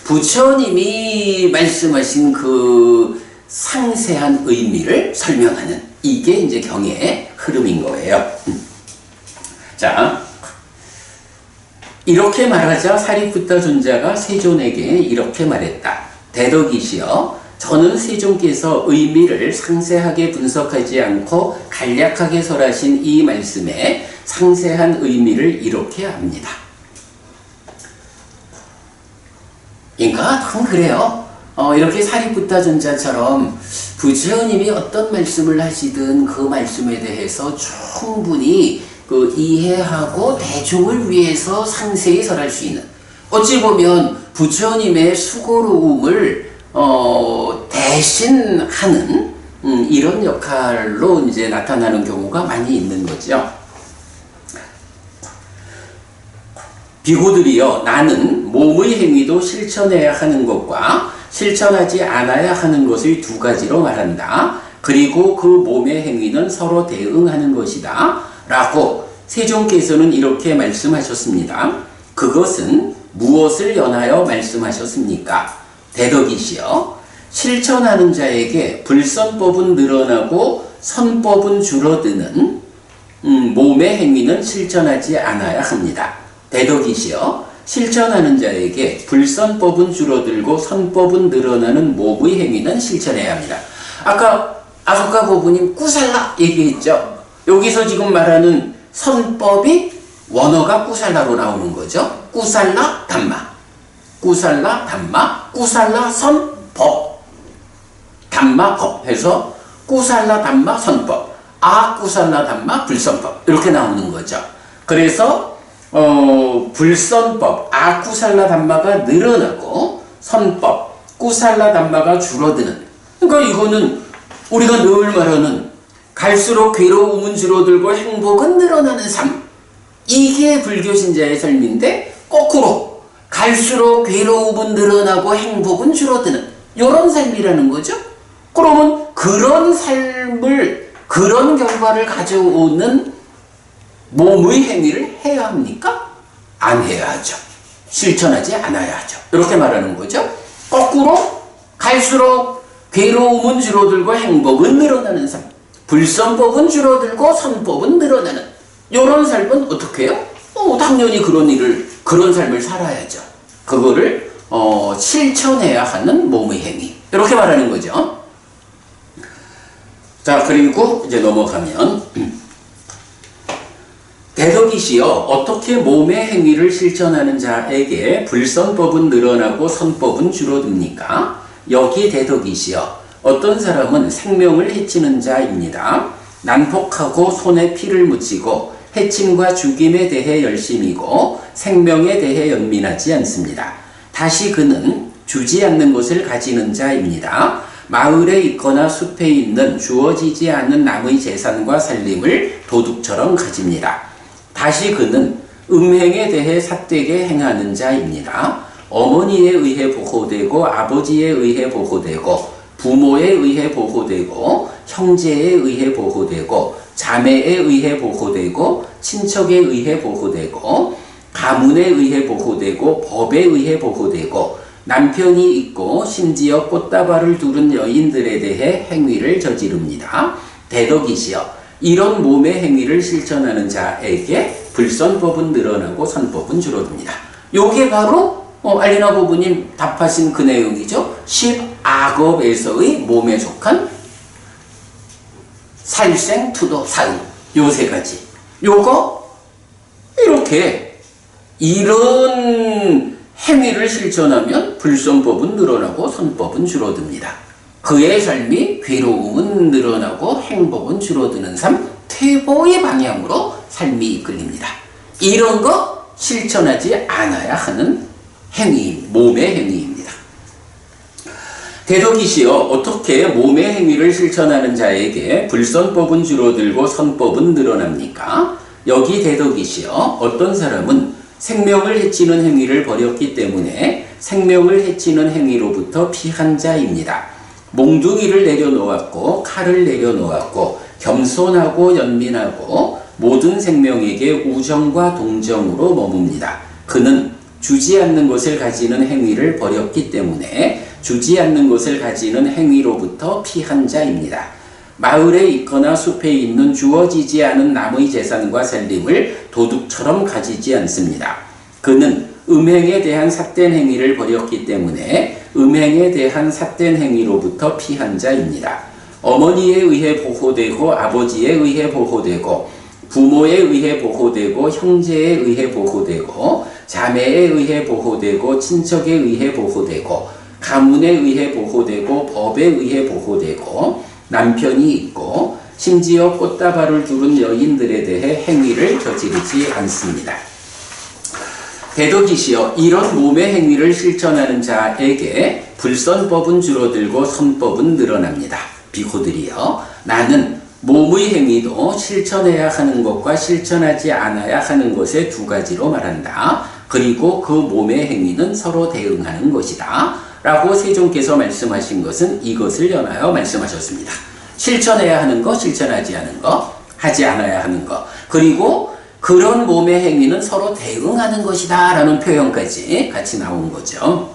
부처님이 말씀하신 그 상세한 의미를 설명하는 이게 이제 경의 흐름인 거예요. 자, 이렇게 말하자 사리부타 존자가 세존에게 이렇게 말했다. 대덕이시여, 저는 세존께서 의미를 상세하게 분석하지 않고 간략하게 설하신 이 말씀에 상세한 의미를 이렇게 합니다. 그러니까 참 그래요. 이렇게 사리부타 존자처럼 부처님이 어떤 말씀을 하시든 그 말씀에 대해서 충분히 이해하고 대중을 위해서 상세히 설할 수 있는, 어찌 보면 부처님의 수고로움을 대신하는 이런 역할로 이제 나타나는 경우가 많이 있는 거죠. 비구들이여, 나는 몸의 행위도 실천해야 하는 것과 실천하지 않아야 하는 것의 두 가지로 말한다. 그리고 그 몸의 행위는 서로 대응하는 것이다. 라고 세존께서는 이렇게 말씀하셨습니다. 그것은 무엇을 연하여 말씀하셨습니까? 대덕이시여, 실천하는 자에게 불선법은 늘어나고 선법은 줄어드는 몸의 행위는 실천하지 않아야 합니다. 대덕이시여, 실천하는 자에게 불선법은 줄어들고 선법은 늘어나는 몸의 행위는 실천해야 합니다. 아까 아소카 고부님 꾸살라 얘기했죠. 여기서 지금 말하는 선법이 원어가 꾸살라로 나오는 거죠. 꾸살라 담마, 꾸살라 담마, 꾸살라 선법, 담마 법 해서 꾸살라 담마 선법, 꾸살라 담마 불선법 이렇게 나오는 거죠. 그래서 불선법 꾸살라 담마가 늘어나고 선법 꾸살라 담마가 줄어드는, 그러니까 이거는 우리가 늘 말하는 갈수록 괴로움은 줄어들고 행복은 늘어나는 삶, 이게 불교 신자의 삶인데 거꾸로 갈수록 괴로움은 늘어나고 행복은 줄어드는 이런 삶이라는 거죠. 그러면 그런 삶을, 그런 결과를 가져오는 몸의 행위를 해야 합니까? 안 해야 하죠. 실천하지 않아야 하죠. 이렇게 말하는 거죠. 거꾸로 갈수록 괴로움은 줄어들고 행복은 늘어나는 삶, 불선법은 줄어들고 선법은 늘어나는 이런 삶은 어떻게 해요? 당연히 그런 삶을 살아야죠. 그거를 실천해야 하는 몸의 행위, 이렇게 말하는 거죠. 자, 그리고 이제 넘어가면 대덕이시여, 어떻게 몸의 행위를 실천하는 자에게 불선법은 늘어나고 선법은 줄어듭니까? 여기 대덕이시여, 어떤 사람은 생명을 해치는 자입니다. 난폭하고 손에 피를 묻히고 해침과 죽임에 대해 열심이고 생명에 대해 연민하지 않습니다. 다시 그는 주지 않는 것을 가지는 자입니다. 마을에 있거나 숲에 있는 주어지지 않는 남의 재산과 살림을 도둑처럼 가집니다. 다시 그는 음행에 대해 삿되게 행하는 자입니다. 어머니에 의해 보호되고 아버지에 의해 보호되고 부모에 의해 보호되고 형제에 의해 보호되고 자매에 의해 보호되고 친척에 의해 보호되고 가문에 의해 보호되고 법에 의해 보호되고 남편이 있고 심지어 꽃다발을 두른 여인들에 대해 행위를 저지릅니다. 대덕이시여, 이런 몸의 행위를 실천하는 자에게 불선법은 늘어나고 선법은 줄어듭니다. 요게 바로 알리나 부부님 답하신 그 내용이죠. 10악업에서의 몸에 속한 살생, 투도, 사응, 요 세 가지. 요거 이렇게 이런 행위를 실천하면 불선법은 늘어나고 선법은 줄어듭니다. 그의 삶이 괴로움은 늘어나고 행복은 줄어드는 삶, 퇴보의 방향으로 삶이 이끌립니다. 이런 거 실천하지 않아야 하는 행위, 몸의 행위입니다. 대덕이시여, 어떻게 몸의 행위를 실천하는 자에게 불선법은 줄어들고 선법은 늘어납니까? 여기 대덕이시여, 어떤 사람은 생명을 해치는 행위를 벌였기 때문에 생명을 해치는 행위로부터 피한 자입니다. 몽둥이를 내려놓았고 칼을 내려놓았고 겸손하고 연민하고 모든 생명에게 우정과 동정으로 머뭅니다. 그는 주지 않는 것을 가지는 행위를 벌였기 때문에 주지 않는 것을 가지는 행위로부터 피한 자입니다. 마을에 있거나 숲에 있는 주어지지 않은 남의 재산과 살림을 도둑처럼 가지지 않습니다. 그는 음행에 대한 삿된 행위를 벌였기 때문에 음행에 대한 삿된 행위로부터 피한 자입니다. 어머니에 의해 보호되고 아버지에 의해 보호되고 부모에 의해 보호되고 형제에 의해 보호되고 자매에 의해 보호되고 친척에 의해 보호되고 가문에 의해 보호되고 법에 의해 보호되고 남편이 있고 심지어 꽃다발을 두른 여인들에 대해 행위를 저지르지 않습니다. 대덕이시여, 이런 몸의 행위를 실천하는 자에게 불선법은 줄어들고 선법은 늘어납니다. 비호들이여, 나는 몸의 행위도 실천해야 하는 것과 실천하지 않아야 하는 것의 두 가지로 말한다. 그리고 그 몸의 행위는 서로 대응하는 것이다. 라고 세존께서 말씀하신 것은 이것을 연하여 말씀하셨습니다. 실천해야 하는 것, 실천하지 않은 것, 하지 않아야 하는 것, 그리고 그런 몸의 행위는 서로 대응하는 것이다 라는 표현까지 같이 나온 거죠.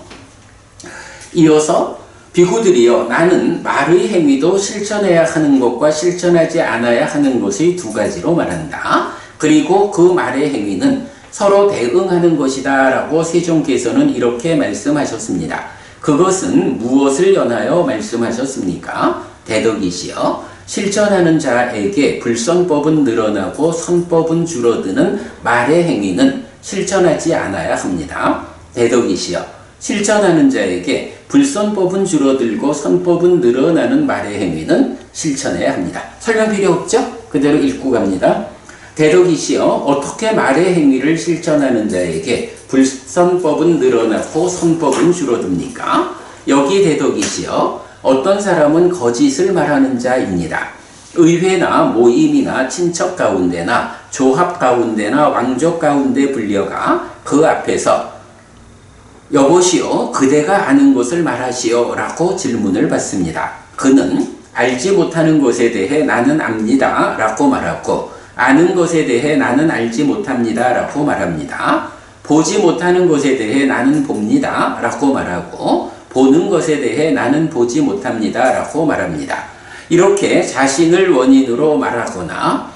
이어서 비구들이여, 나는 말의 행위도 실천해야 하는 것과 실천하지 않아야 하는 것의 두 가지로 말한다. 그리고 그 말의 행위는 서로 대응하는 것이다 라고 세존께서는 이렇게 말씀하셨습니다. 그것은 무엇을 연하여 말씀하셨습니까? 대덕이시여, 실천하는 자에게 불선법은 늘어나고 선법은 줄어드는 말의 행위는 실천하지 않아야 합니다. 대덕이시여, 실천하는 자에게 불선법은 줄어들고 선법은 늘어나는 말의 행위는 실천해야 합니다. 설명 필요 없죠? 그대로 읽고 갑니다. 대덕이시여, 어떻게 말의 행위를 실천하는 자에게 불선법은 늘어나고 선법은 줄어듭니까? 여기 대덕이시여, 어떤 사람은 거짓을 말하는 자입니다. 의회나 모임이나 친척 가운데나 조합 가운데나 왕족 가운데 불려가 그 앞에서 여보시오, 그대가 아는 것을 말하시오 라고 질문을 받습니다. 그는 알지 못하는 것에 대해 나는 압니다 라고 말하고, 아는 것에 대해 나는 알지 못합니다 라고 말합니다. 보지 못하는 것에 대해 나는 봅니다 라고 말하고, 보는 것에 대해 나는 보지 못합니다 라고 말합니다. 이렇게 자신을 원인으로 말하거나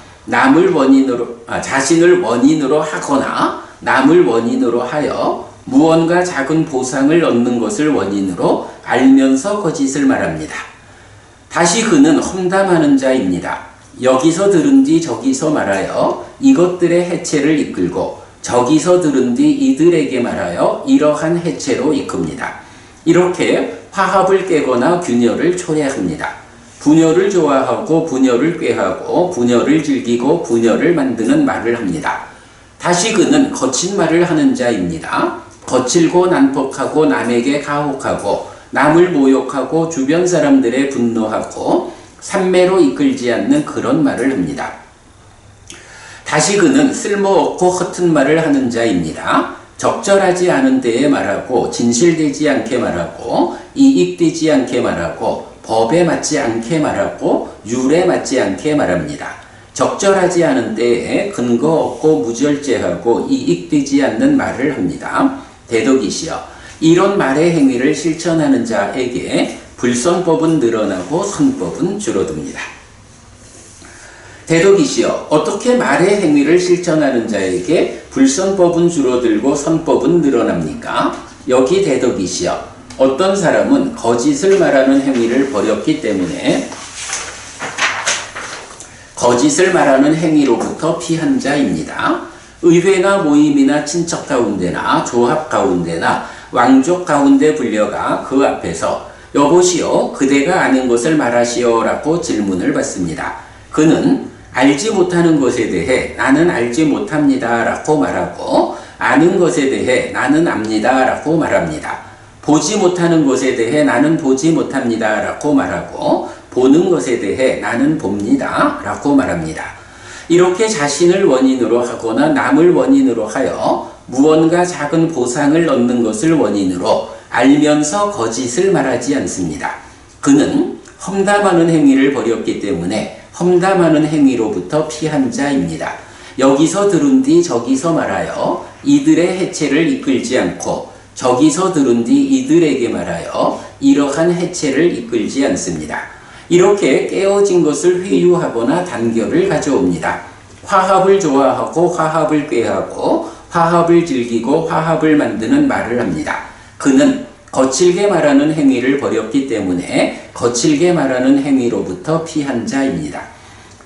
자신을 원인으로 하거나 남을 원인으로 하여 무언가 작은 보상을 얻는 것을 원인으로 알면서 거짓을 말합니다. 다시 그는 험담하는 자입니다. 여기서 들은 뒤 저기서 말하여 이것들의 해체를 이끌고, 저기서 들은 뒤 이들에게 말하여 이러한 해체로 이끕니다. 이렇게 화합을 깨거나 균열을 초래합니다. 분열을 좋아하고 분열을 꾀하고 분열을 즐기고 분열을 만드는 말을 합니다. 다시 그는 거친 말을 하는 자입니다. 거칠고 난폭하고 남에게 가혹하고 남을 모욕하고 주변 사람들의 분노하고 산매로 이끌지 않는 그런 말을 합니다. 다시 그는 쓸모없고 허튼 말을 하는 자입니다. 적절하지 않은 때에 말하고 진실되지 않게 말하고 이익되지 않게 말하고 법에 맞지 않게 말하고 율에 맞지 않게 말합니다. 적절하지 않은 때에 근거 없고 무절제하고 이익되지 않는 말을 합니다. 대덕이시여, 이런 말의 행위를 실천하는 자에게 불선법은 늘어나고 선법은 줄어듭니다. 대덕이시여, 어떻게 말의 행위를 실천하는 자에게 불선법은 줄어들고 선법은 늘어납니까? 여기 대덕이시여, 어떤 사람은 거짓을 말하는 행위를 버렸기 때문에 거짓을 말하는 행위로부터 피한 자입니다. 의회나 모임이나 친척 가운데나 조합 가운데나 왕족 가운데 불려가 그 앞에서 여보시오, 그대가 아는 것을 말하시오 라고 질문을 받습니다. 그는 알지 못하는 것에 대해 나는 알지 못합니다 라고 말하고, 아는 것에 대해 나는 압니다 라고 말합니다. 보지 못하는 것에 대해 나는 보지 못합니다 라고 말하고, 보는 것에 대해 나는 봅니다 라고 말합니다. 이렇게 자신을 원인으로 하거나 남을 원인으로 하여 무언가 작은 보상을 얻는 것을 원인으로 알면서 거짓을 말하지 않습니다. 그는 험담하는 행위를 벌였기 때문에 험담하는 행위로부터 피한 자입니다. 여기서 들은 뒤 저기서 말하여 이들의 해체를 이끌지 않고, 저기서 들은 뒤 이들에게 말하여 이러한 해체를 이끌지 않습니다. 이렇게 깨어진 것을 회유하거나 단결을 가져옵니다. 화합을 좋아하고 화합을 꾀하고 화합을 즐기고 화합을 만드는 말을 합니다. 그는 거칠게 말하는 행위를 벌였기 때문에 거칠게 말하는 행위로부터 피한 자입니다.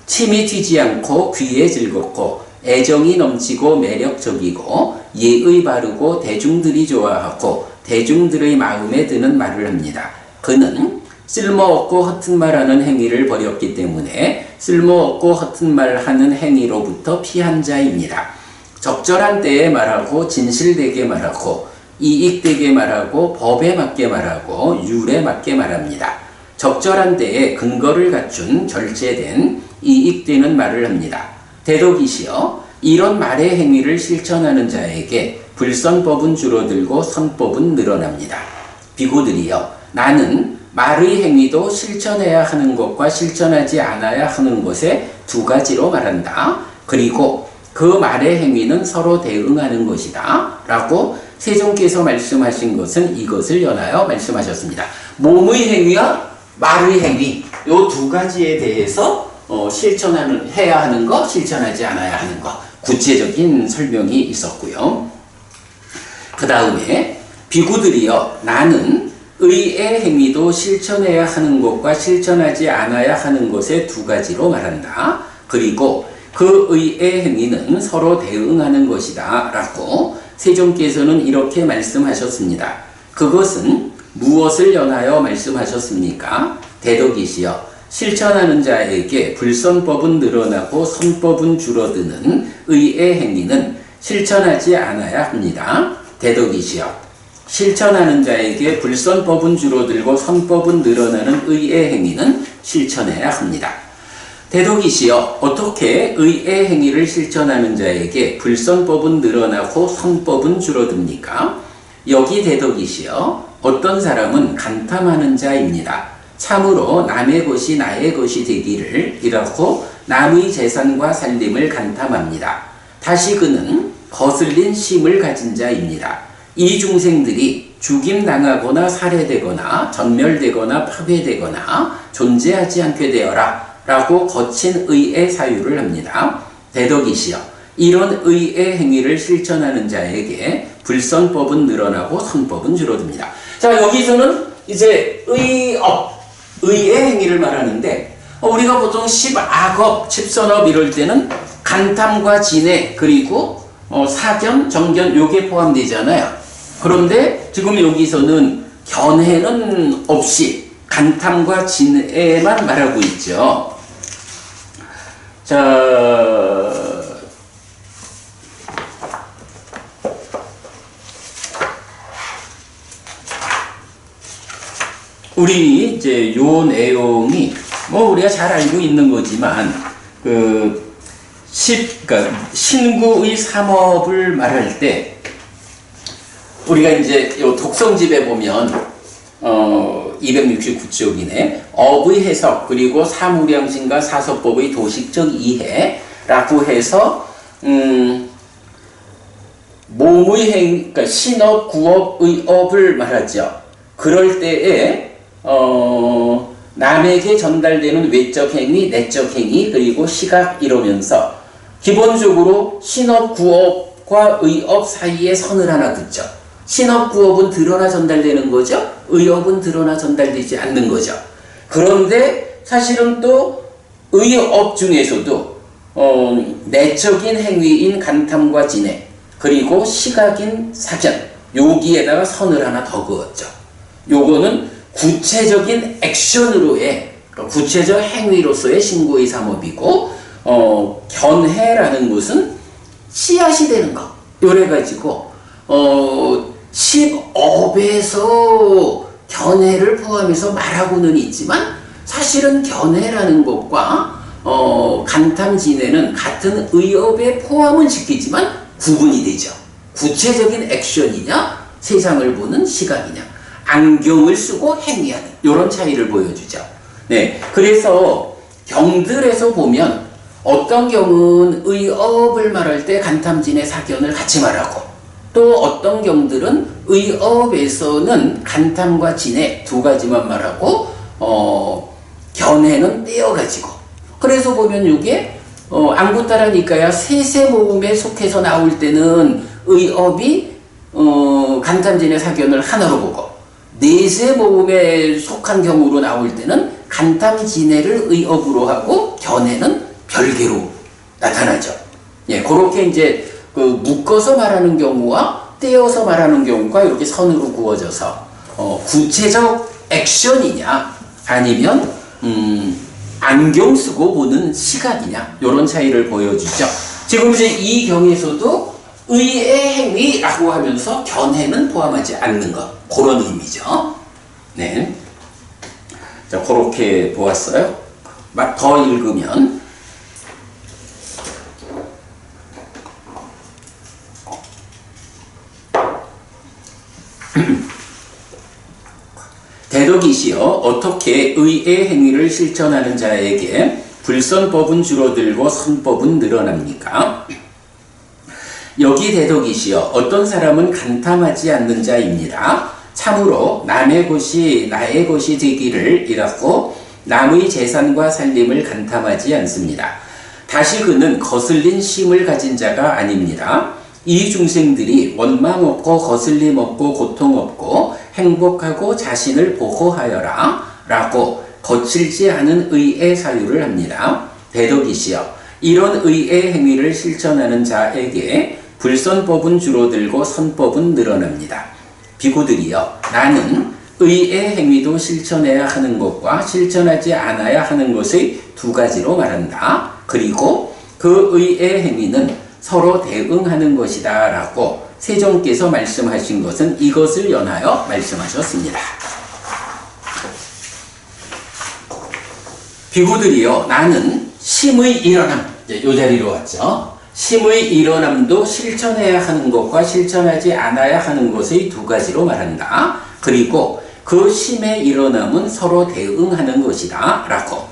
침이 튀지 않고 귀에 즐겁고 애정이 넘치고 매력적이고 예의 바르고 대중들이 좋아하고 대중들의 마음에 드는 말을 합니다. 그는 쓸모없고 허튼 말하는 행위를 벌였기 때문에 쓸모없고 허튼 말하는 행위로부터 피한 자입니다. 적절한 때에 말하고 진실되게 말하고 이익되게 말하고 법에 맞게 말하고 율에 맞게 말합니다. 적절한 때에 근거를 갖춘 절제된 이익되는 말을 합니다. 대덕이시여, 이런 말의 행위를 실천하는 자에게 불선법은 줄어들고 선법은 늘어납니다. 비구들이여, 나는 말의 행위도 실천해야 하는 것과 실천하지 않아야 하는 것에 두 가지로 말한다. 그리고 그 말의 행위는 서로 대응하는 것이다 라고 세종께서 말씀하신 것은 이것을 연하여 말씀하셨습니다. 몸의 행위와 말의 행위, 이 두 가지에 대해서 해야 하는 것, 실천하지 않아야 하는 것, 구체적인 설명이 있었고요. 그 다음에 비구들이여, 나는 의의 행위도 실천해야 하는 것과 실천하지 않아야 하는 것의 두 가지로 말한다. 그리고 그 의의 행위는 서로 대응하는 것이다 라고 세종께서는 이렇게 말씀하셨습니다. 그것은 무엇을 연하여 말씀하셨습니까? 대덕이시여 실천하는 자에게 불선법은 늘어나고 선법은 줄어드는 의의 행위는 실천하지 않아야 합니다. 대덕이시여 실천하는 자에게 불선법은 줄어들고 선법은 늘어나는 의의 행위는 실천해야 합니다. 대덕이시여 어떻게 의의 행위를 실천하는 자에게 불선법은 늘어나고 선법은 줄어듭니까? 여기 대덕이시여 어떤 사람은 간탐하는 자입니다. 참으로 남의 것이 나의 것이 되기를 이라고 남의 재산과 살림을 간탐합니다. 다시 그는 거슬린 심을 가진 자입니다. 이 중생들이 죽임당하거나 살해되거나 전멸되거나 파괴되거나 존재하지 않게 되어라 라고 거친 의의 사유를 합니다. 대덕이시여 이런 의의 행위를 실천하는 자에게 불선법은 늘어나고 선법은 줄어듭니다. 자 여기서는 이제 의의 행위를 말하는데 우리가 보통 십악업, 칩선업 이럴 때는 간탐과 진해 그리고 사견, 정견 요게 포함되잖아요. 그런데 지금 여기서는 견해는 없이 간탐과 진해만 말하고 있죠. 자, 우리 이제 요 내용이 우리가 잘 알고 있는 거지만 그러니까 신구의 삼업을 말할 때 우리가 이제 요 독성집에 보면 269쪽이네. 업의 해석 그리고 사무량신과 사서법의 도식적 이해라고 해서 몸의 그러니까 신업, 구업, 의업을 말하죠. 그럴 때에 남에게 전달되는 외적 행위, 내적 행위 그리고 시각 이러면서 기본적으로 신업, 구업과 의업 사이에 선을 하나 긋죠. 신업, 구업은 드러나 전달되는 거죠. 의업은 드러나 전달되지 않는 거죠. 그런데 사실은 또 의업 중에서도 내적인 행위인 간탐과 진해 그리고 시각인 사견 여기에다가 선을 하나 더 그었죠. 요거는 구체적인 액션으로의 구체적 행위로서의 신고의 삼업이고 견해라는 것은 씨앗이 되는 거. 요래가지고 10업에서 견해를 포함해서 말하고는 있지만 사실은 견해라는 것과 간탐진해는 같은 의업에 포함은 시키지만 구분이 되죠. 구체적인 액션이냐 세상을 보는 시각이냐 안경을 쓰고 행위하는 이런 차이를 보여주죠. 네, 그래서 경들에서 보면 어떤 경우는 의업을 말할 때 간탐진해 사견을 같이 말하고 또 어떤 경들은 의업에서는 간탐과 진해 두 가지만 말하고 견해는 떼어가지고 그래서 보면 이게 안구따라니까야 세세 모음에 속해서 나올 때는 의업이 간탐진해 사견을 하나로 보고 네세 모음에 속한 경우로 나올 때는 간탐진해를 의업으로 하고 견해는 별개로 나타나죠. 예, 그렇게 이제 묶어서 말하는 경우와 떼어서 말하는 경우가 이렇게 선으로 구워져서 구체적 액션이냐 아니면 안경 쓰고 보는 시각이냐 이런 차이를 보여주죠. 지금 이제 이 경에서도 의의 행위라고 하면서 견해는 포함하지 않는 것 그런 의미죠. 네, 자 그렇게 보았어요. 막 더 읽으면 대덕이시여 어떻게 의의 행위를 실천하는 자에게 불선법은 줄어들고 선법은 늘어납니까? 여기 대덕이시여 어떤 사람은 간탐하지 않는 자입니다. 참으로 남의 것이 나의 것이 되기를 이라고 남의 재산과 살림을 간탐하지 않습니다. 다시 그는 거슬린 심을 가진 자가 아닙니다. 이 중생들이 원망 없고 거슬림 없고 고통 없고 행복하고 자신을 보호하여라 라고 거칠지 않은 의의 사유를 합니다. 대덕이시여 이런 의의 행위를 실천하는 자에게 불선법은 줄어들고 선법은 늘어납니다. 비구들이여 나는 의의 행위도 실천해야 하는 것과 실천하지 않아야 하는 것의 두 가지로 말한다. 그리고 그 의의 행위는 서로 대응하는 것이다 라고 세종께서 말씀하신 것은 이것을 연하여 말씀하셨습니다. 비구들이여 나는 심의 일어남, 이 자리로 왔죠. 심의 일어남도 실천해야 하는 것과 실천하지 않아야 하는 것의 두 가지로 말한다. 그리고 그 심의 일어남은 서로 대응하는 것이다 라고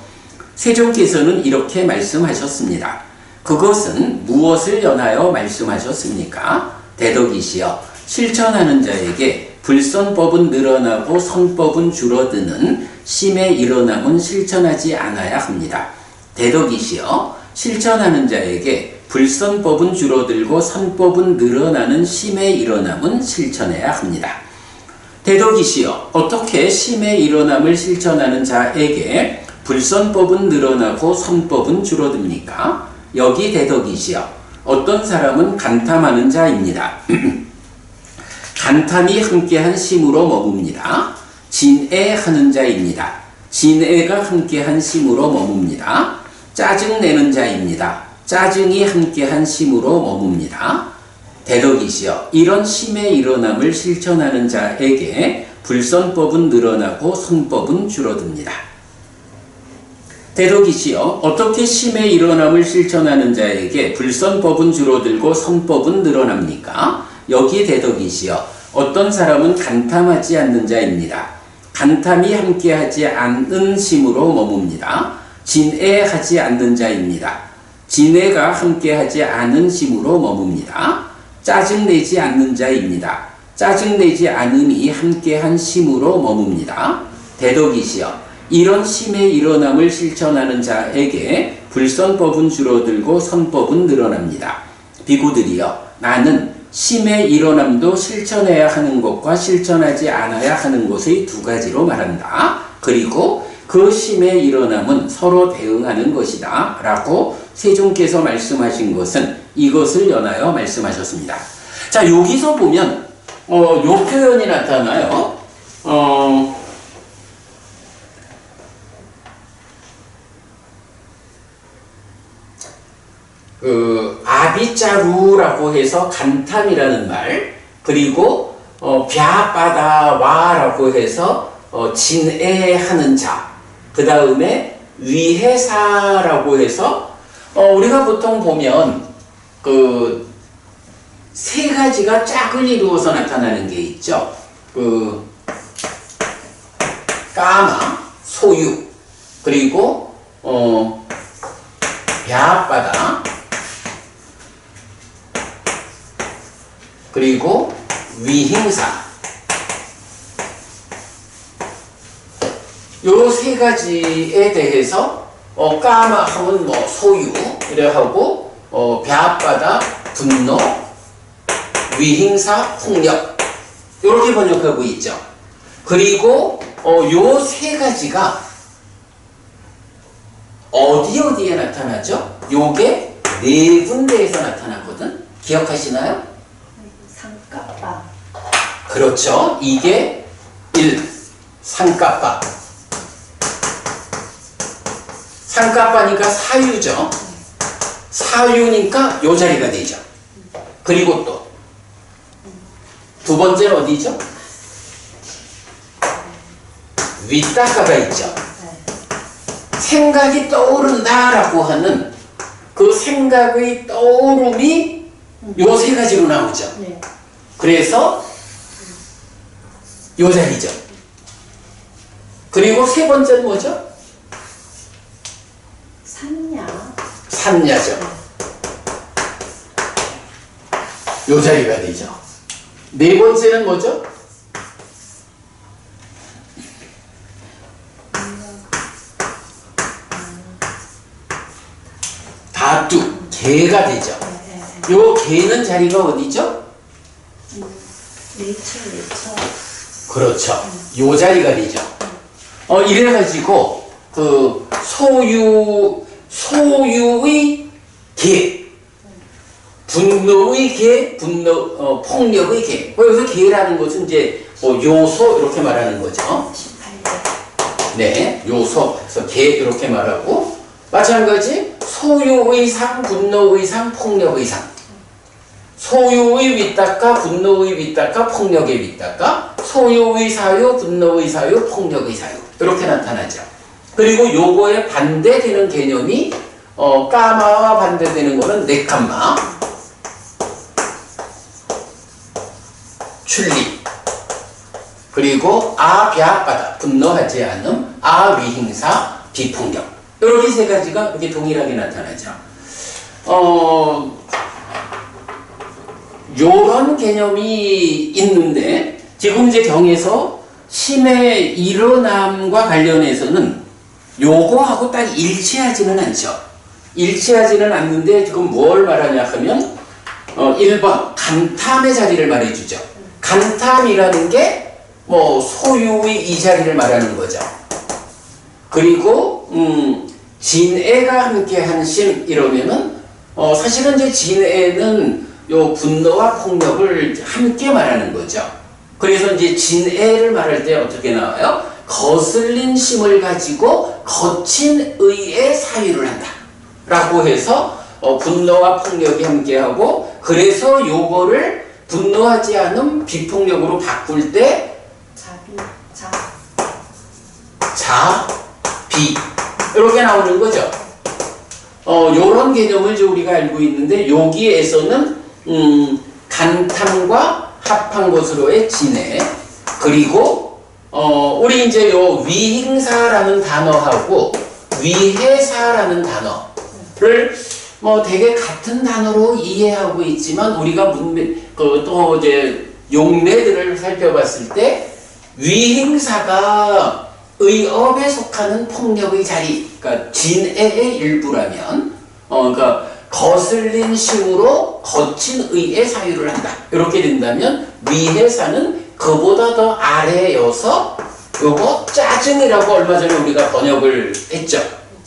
세종께서는 이렇게 말씀하셨습니다. 그것은 무엇을 연하여 말씀하셨습니까? 대덕이시여 실천하는 자에게 불선법은 늘어나고 선법은 줄어드는 심의 일어남은 실천하지 않아야 합니다. 대덕이시여 실천하는 자에게 불선법은 줄어들고 선법은 늘어나는 심의 일어남은 실천해야 합니다. 대덕이시여 어떻게 심의 일어남을 실천하는 자에게 불선법은 늘어나고 선법은 줄어듭니까? 여기 대덕이시여 어떤 사람은 간탐하는 자입니다. 간탐이 함께한 심으로 머뭅니다. 진애하는 자입니다. 진애가 함께한 심으로 머뭅니다. 짜증내는 자입니다. 짜증이 함께한 심으로 머뭅니다. 대덕이시여 이런 심의 일어남을 실천하는 자에게 불선법은 늘어나고 선법은 줄어듭니다. 대덕이시여 어떻게 심의 일어남을 실천하는 자에게 불선법은 줄어들고 선법은 늘어납니까? 여기 대덕이시여 어떤 사람은 간탐하지 않는 자입니다. 간탐이 함께하지 않는 심으로 머뭅니다. 진애하지 않는 자입니다. 진애가 함께하지 않은 심으로 머뭅니다. 짜증내지 않는 자입니다. 짜증내지 않음이 함께한 심으로 머뭅니다. 대덕이시여 이런 심의 일어남을 실천하는 자에게 불선법은 줄어들고 선법은 늘어납니다. 비구들이여 나는 심의 일어남도 실천해야 하는 것과 실천하지 않아야 하는 것의 두 가지로 말한다. 그리고 그 심의 일어남은 서로 대응하는 것이다 라고 세종께서 말씀하신 것은 이것을 연하여 말씀하셨습니다. 자 여기서 보면 요 표현이 나타나요. 아비자루라고 해서 간탐이라는 말, 그리고 벼바다와라고 해서 진애하는 자, 그 다음에 위해사라고 해서 우리가 보통 보면 그 세 가지가 짝을 이루어서 나타나는 게 있죠. 그 까마, 소유, 그리고 벼바다, 그리고 위행사. 요 세 가지에 대해서 까마 하면 뭐 소유 이래 하고 벼바다 분노, 위행사 폭력 이렇게 번역하고 있죠. 그리고 요 세 가지가 어디에 나타나죠? 요게 네 군데에서 나타나거든. 기억하시나요? 상가빠. 그렇죠. 이게 1. 상가빠. 상가빠니까 사유죠. 사유니까 요 자리가 되죠. 그리고 또 두 번째는 어디죠? 윗다가가 있죠. 생각이 떠오른다라고 하는 그 생각의 떠오름이 요 세 가지로 나오죠. 네. 그래서 요 자리죠. 그리고 세 번째는 뭐죠? 산야. 산야죠. 요 자리가 되죠. 네 번째는 뭐죠? 다투, 개가 되죠. 요 개는 자리가 어디죠? 내처. 그렇죠. 요 자리가 되죠. 이래가지고 그 소유의 계, 분노의 계, 폭력의 계. 여기서 계라는 것은 이제 요소 이렇게 말하는 거죠. 18절. 네, 요소. 그래서 계 이렇게 말하고 마찬가지 소유의 상, 분노의 상, 폭력의 상. 소유의 윗닦아, 분노의 윗닦아, 폭력의 윗닦아, 소유의 사유, 분노의 사유, 폭력의 사유. 이렇게 나타나죠. 그리고 요거에 반대되는 개념이 까마와 반대되는 거는 네캄마, 출리, 그리고 아비아바다, 분노하지 않음, 아위행사, 비폭력. 이렇게 세 가지가 이렇게 동일하게 나타나죠. 요런 개념이 있는데 지금 이제 경에서 심의 일어남과 관련해서는 요거하고 딱 일치하지는 않죠. 일치하지는 않는데 지금 뭘 말하냐 하면 1번 간탐의 자리를 말해주죠. 간탐이라는 게 소유의 이 자리를 말하는 거죠. 그리고 진애가 함께한 심 이러면은 사실은 이제 진애는 요 분노와 폭력을 함께 말하는 거죠. 그래서 이제 진애를 말할 때 어떻게 나와요? 거슬린 심을 가지고 거친 의의 사유를 한다 라고 해서 분노와 폭력이 함께하고, 그래서 요거를 분노하지 않은 비폭력으로 바꿀 때 자, 비 이렇게 나오는 거죠. 요런 개념을 이제 우리가 알고 있는데 여기에서는 간탐과 합한 것으로의 진애, 그리고 우리 이제 요 위행사라는 단어하고 위해사라는 단어를 되게 같은 단어로 이해하고 있지만 우리가 또 이제 용례들을 살펴봤을 때 위행사가 의업에 속하는 폭력의 자리, 그러니까 진애의 일부라면, 그러니까 거슬린 심으로 거친 의의 사유를 한다. 이렇게 된다면 위해사는 그보다 더 아래여서 요거 짜증이라고 얼마 전에 우리가 번역을 했죠.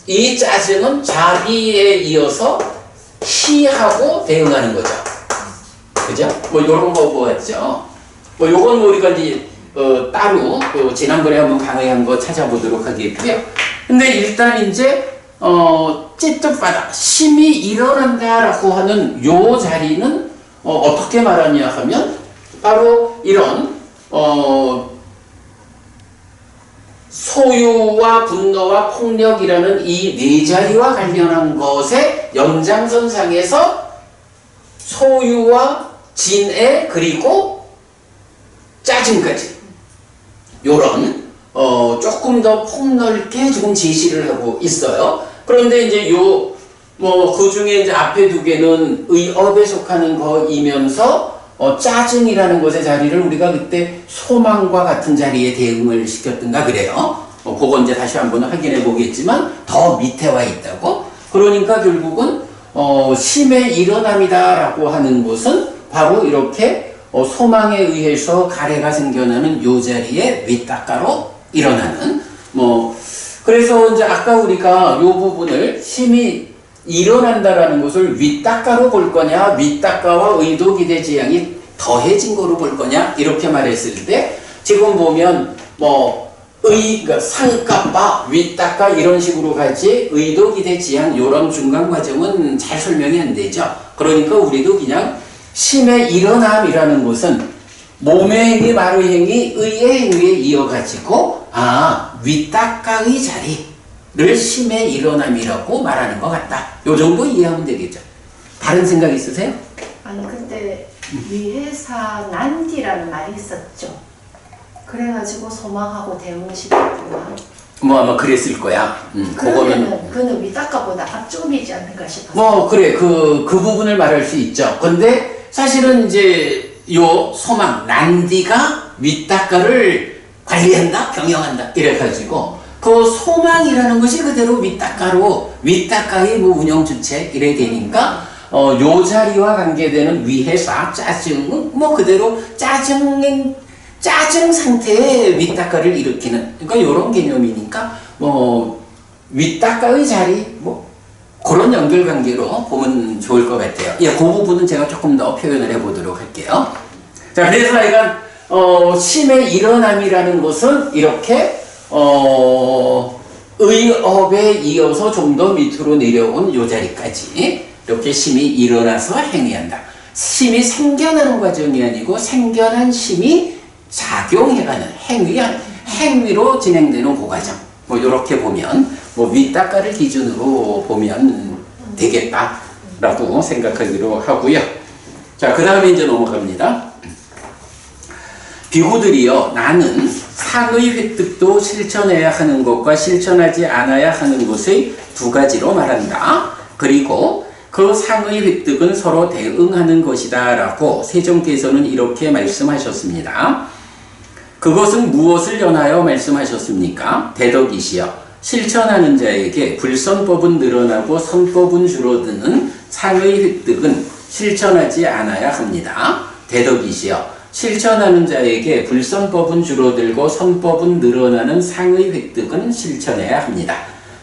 이 짜증은 자비에 이어서 희하고 대응하는 거죠. 그죠? 요런 거 보았죠. 요건 우리가 이제 따로 지난번에 한번 강의한 거 찾아보도록 하겠고요. 근데 일단 이제 찝찝하다, 심이 일어난다라고 하는 요 자리는 어떻게 말하냐 하면 바로 이런 소유와 분노와 폭력이라는 이 네 자리와 관련한 것의 연장선상에서 소유와 진애 그리고 짜증까지 요런 조금 더 폭넓게 지금 제시를 하고 있어요. 그런데 이제 그 중에 이제 앞에 두 개는 의업에 속하는 거이면서 짜증이라는 것의 자리를 우리가 그때 소망과 같은 자리에 대응을 시켰던가 그래요. 그건 이제 다시 한번 확인해 보겠지만 더 밑에 와 있다고. 그러니까 결국은 심의 일어남이다라고 하는 것은 바로 이렇게 소망에 의해서 가래가 생겨나는 요 자리에 윗닦아로 일어나는 그래서 이제 아까 우리가 요 부분을 심이 일어난다라는 것을 윗닦아로 볼 거냐, 윗닦아와 의도 기대 지향이 더해진 거로 볼 거냐 이렇게 말했을 때 지금 보면 그러니까 상값과 윗닦아 이런 식으로 가지 의도 기대 지향 요런 중간 과정은 잘 설명이 안 되죠. 그러니까 우리도 그냥 심의 일어남이라는 것은 몸의 행위, 말의 행위, 의의 행위에 이어가지고 윗닦아의 자리를 심의 일어남이라고 말하는 것 같다. 요 정도 이해하면 되겠죠. 다른 생각 있으세요? 아니 근데 위해사 난디라는 말이 있었죠. 그래가지고 소망하고 대응시켰구나. 아마 그랬을 거야. 그거는 윗닦아보다 앞쪽이지 않을까 싶었어요. 그래. 그 부분을 말할 수 있죠. 근데 사실은 이제 요 소망, 난디가 윗닦아를 관리한다, 경영한다 이래가지고 그 소망이라는 것이 그대로 윗닦아의 운영 주체 이래 되니까 요 자리와 관계되는 위해사, 짜증은 그대로 짜증 짜증 상태의 윗닦아를 일으키는, 그러니까 이런 개념이니까 뭐 윗닦아의 자리 뭐 그런 연결관계로 보면 좋을 것 같아요. 예, 그 부분은 제가 조금 더 표현을 해보도록 할게요. 자, 그래서 하여간 심의 일어남이라는 것은 이렇게 의업에 이어서 좀 더 밑으로 내려온 요 자리까지 이렇게 심이 일어나서 행위한다. 심이 생겨나는 과정이 아니고 생겨난 심이 작용해가는 행위로 진행되는 그 과정. 뭐 이렇게 보면 뭐 윗닦아를 기준으로 보면 되겠다라고 생각하기로 하고요. 자, 그 다음에 이제 넘어갑니다. 비구들이여 나는 상의 획득도 실천해야 하는 것과 실천하지 않아야 하는 것의 두 가지로 말한다. 그리고 그 상의 획득은 서로 대응하는 것이다 라고 세종께서는 이렇게 말씀하셨습니다. 그것은 무엇을 연하여 말씀하셨습니까? 대덕이시여 실천하는 자에게 불선법은 늘어나고 선법은 줄어드는 상의 획득은 실천하지 않아야 합니다. 대덕이시여 실천하는 자에게 불선법은 줄어들고 선법은 늘어나는 상의 획득은 실천해야 합니다.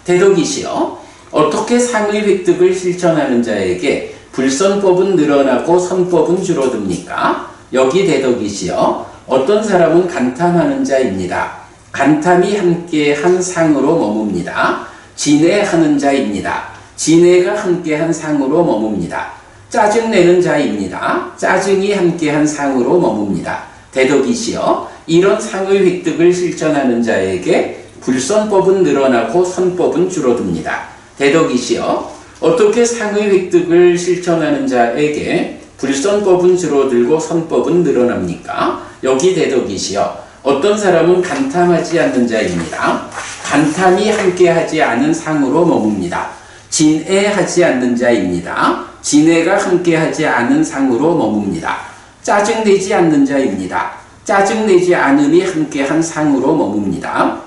대덕이시여 어떻게 상의 획득을 실천하는 자에게 불선법은 늘어나고 선법은 줄어듭니까? 여기 대덕이시여 어떤 사람은 간탐하는 자입니다. 간탐이 함께한 상으로 머뭅니다. 진해하는 자입니다. 진해가 함께한 상으로 머뭅니다. 짜증내는 자입니다. 짜증이 함께한 상으로 머뭅니다. 대덕이시여 이런 상의 획득을 실천하는 자에게 불선법은 늘어나고 선법은 줄어듭니다. 대덕이시여 어떻게 상의 획득을 실천하는 자에게 불선법은 줄어들고 선법은 늘어납니까? 여기 대덕이시여 어떤 사람은 간탐하지 않는 자입니다. 간탐이 함께하지 않은 상으로 머뭅니다. 진해하지 않는 자입니다. 진해가 함께하지 않은 상으로 머뭅니다. 짜증내지 않는 자입니다. 짜증내지 않음이 함께한 상으로 머뭅니다.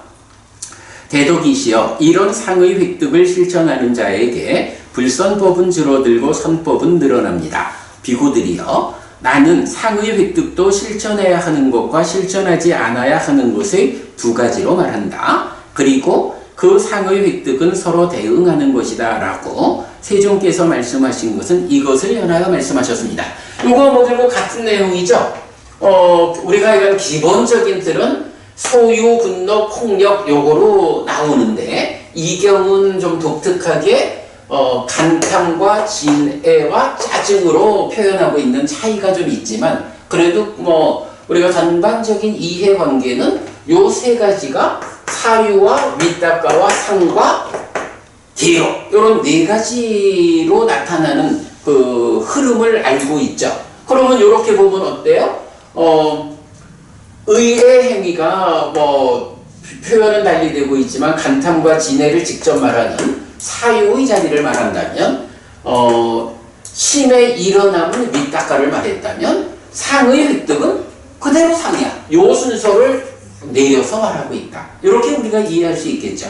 대덕이시여 이런 상의 획득을 실천하는 자에게 불선법은 줄어들고 선법은 늘어납니다. 비구들이여 나는 상의 획득도 실천해야 하는 것과 실천하지 않아야 하는 것의 두 가지로 말한다. 그리고 그 상의 획득은 서로 대응하는 것이다 라고 세종께서 말씀하신 것은 이것을 연하여 말씀하셨습니다. 이거 모두 같은 내용이죠. 우리가 이런 기본적인 틀은 소유, 분노, 폭력 요거로 나오는데 이 경우는 좀 독특하게 간탐과 진해와 짜증으로 표현하고 있는 차이가 좀 있지만 그래도 뭐 우리가 전반적인 이해관계는 요 세 가지가 사유와 윗닦아와 상과 기로 이런 네 가지로 나타나는 그 흐름을 알고 있죠. 그러면 이렇게 보면 어때요? 의의 행위가 뭐 표현은 달리되고 있지만 간탐과 진해를 직접 말하는 사유의 자리를 말한다면 심의 일어남은 윗닦아를 말했다면 상의 획득은 그대로 상이야. 요 순서를 내려서 말하고 있다. 이렇게 우리가 이해할 수 있겠죠.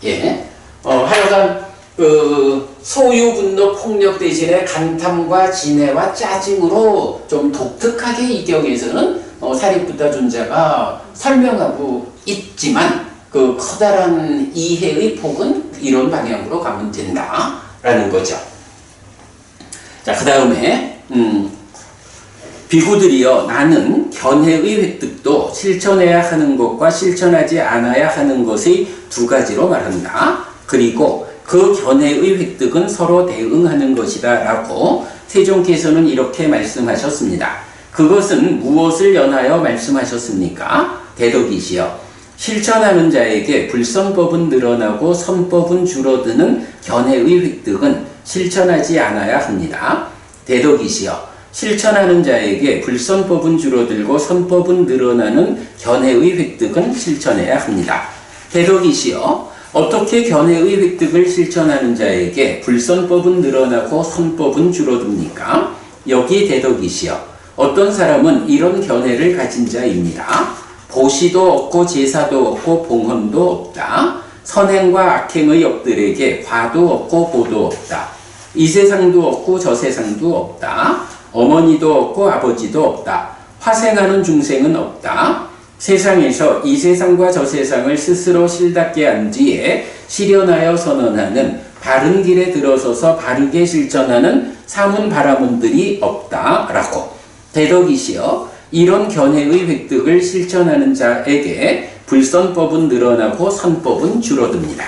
예. 하여간 그 소유, 분노, 폭력 대신에 간탐과 진해와 짜증으로 좀 독특하게 이 경에서는 사리부타 존자가 설명하고 있지만 그 커다란 이해의 폭은 이런 방향으로 가면 된다라는 거죠. 자, 그 다음에 비구들이여 나는 견해의 획득도 실천해야 하는 것과 실천하지 않아야 하는 것의 두 가지로 말한다. 그리고 그 견해의 획득은 서로 대응하는 것이다 라고 세종께서는 이렇게 말씀하셨습니다. 그것은 무엇을 연하여 말씀하셨습니까? 대덕이시여 실천하는 자에게 불선법은 늘어나고 선법은 줄어드는 견해의 획득은 실천하지 않아야 합니다. 대덕이시여 실천하는 자에게 불선법은 줄어들고 선법은 늘어나는 견해의 획득은 실천해야 합니다. 대덕이시여 어떻게 견해의 획득을 실천하는 자에게 불선법은 늘어나고 선법은 줄어듭니까? 여기 대덕이시여 어떤 사람은 이런 견해를 가진 자입니다. 보시도 없고 제사도 없고 봉헌도 없다. 선행과 악행의 업들에게 과도 없고 보도 없다. 이 세상도 없고 저 세상도 없다. 어머니도 없고 아버지도 없다. 화생하는 중생은 없다. 세상에서 이 세상과 저 세상을 스스로 실답게 한 뒤에 실현하여 선언하는 바른 길에 들어서서 바르게 실천하는 사문바라문들이 없다라고. 대덕이시여 이런 견해의 획득을 실천하는 자에게 불선법은 늘어나고 선법은 줄어듭니다.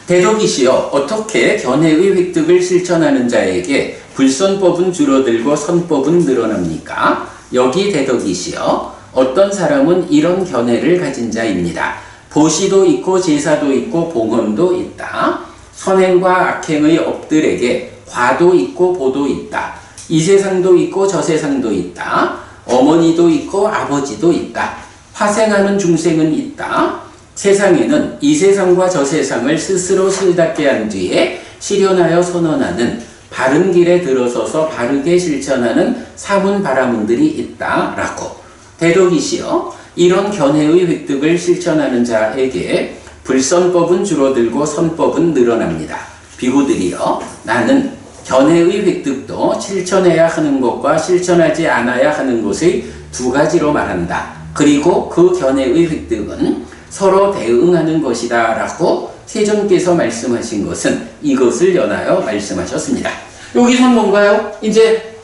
대덕이시여 어떻게 견해의 획득을 실천하는 자에게 불선법은 줄어들고 선법은 늘어납니까? 여기 대덕이시여 어떤 사람은 이런 견해를 가진 자입니다. 보시도 있고 제사도 있고 봉헌도 있다. 선행과 악행의 업들에게 과도 있고 보도 있다. 이 세상도 있고 저 세상도 있다. 어머니도 있고 아버지도 있다. 화생하는 중생은 있다. 세상에는 이 세상과 저 세상을 스스로 실답게 한 뒤에 실현하여 선언하는 바른 길에 들어서서 바르게 실천하는 사문바라문들이 있다라고. 대덕이시여 이런 견해의 획득을 실천하는 자에게 불선법은 줄어들고 선법은 늘어납니다. 비구들이여 나는 견해의 획득도 실천해야 하는 것과 실천하지 않아야 하는 것의 두 가지로 말한다. 그리고 그 견해의 획득은 서로 대응하는 것이다 라고 세존께서 말씀하신 것은 이것을 연하여 말씀하셨습니다. 여기선 뭔가요? 이제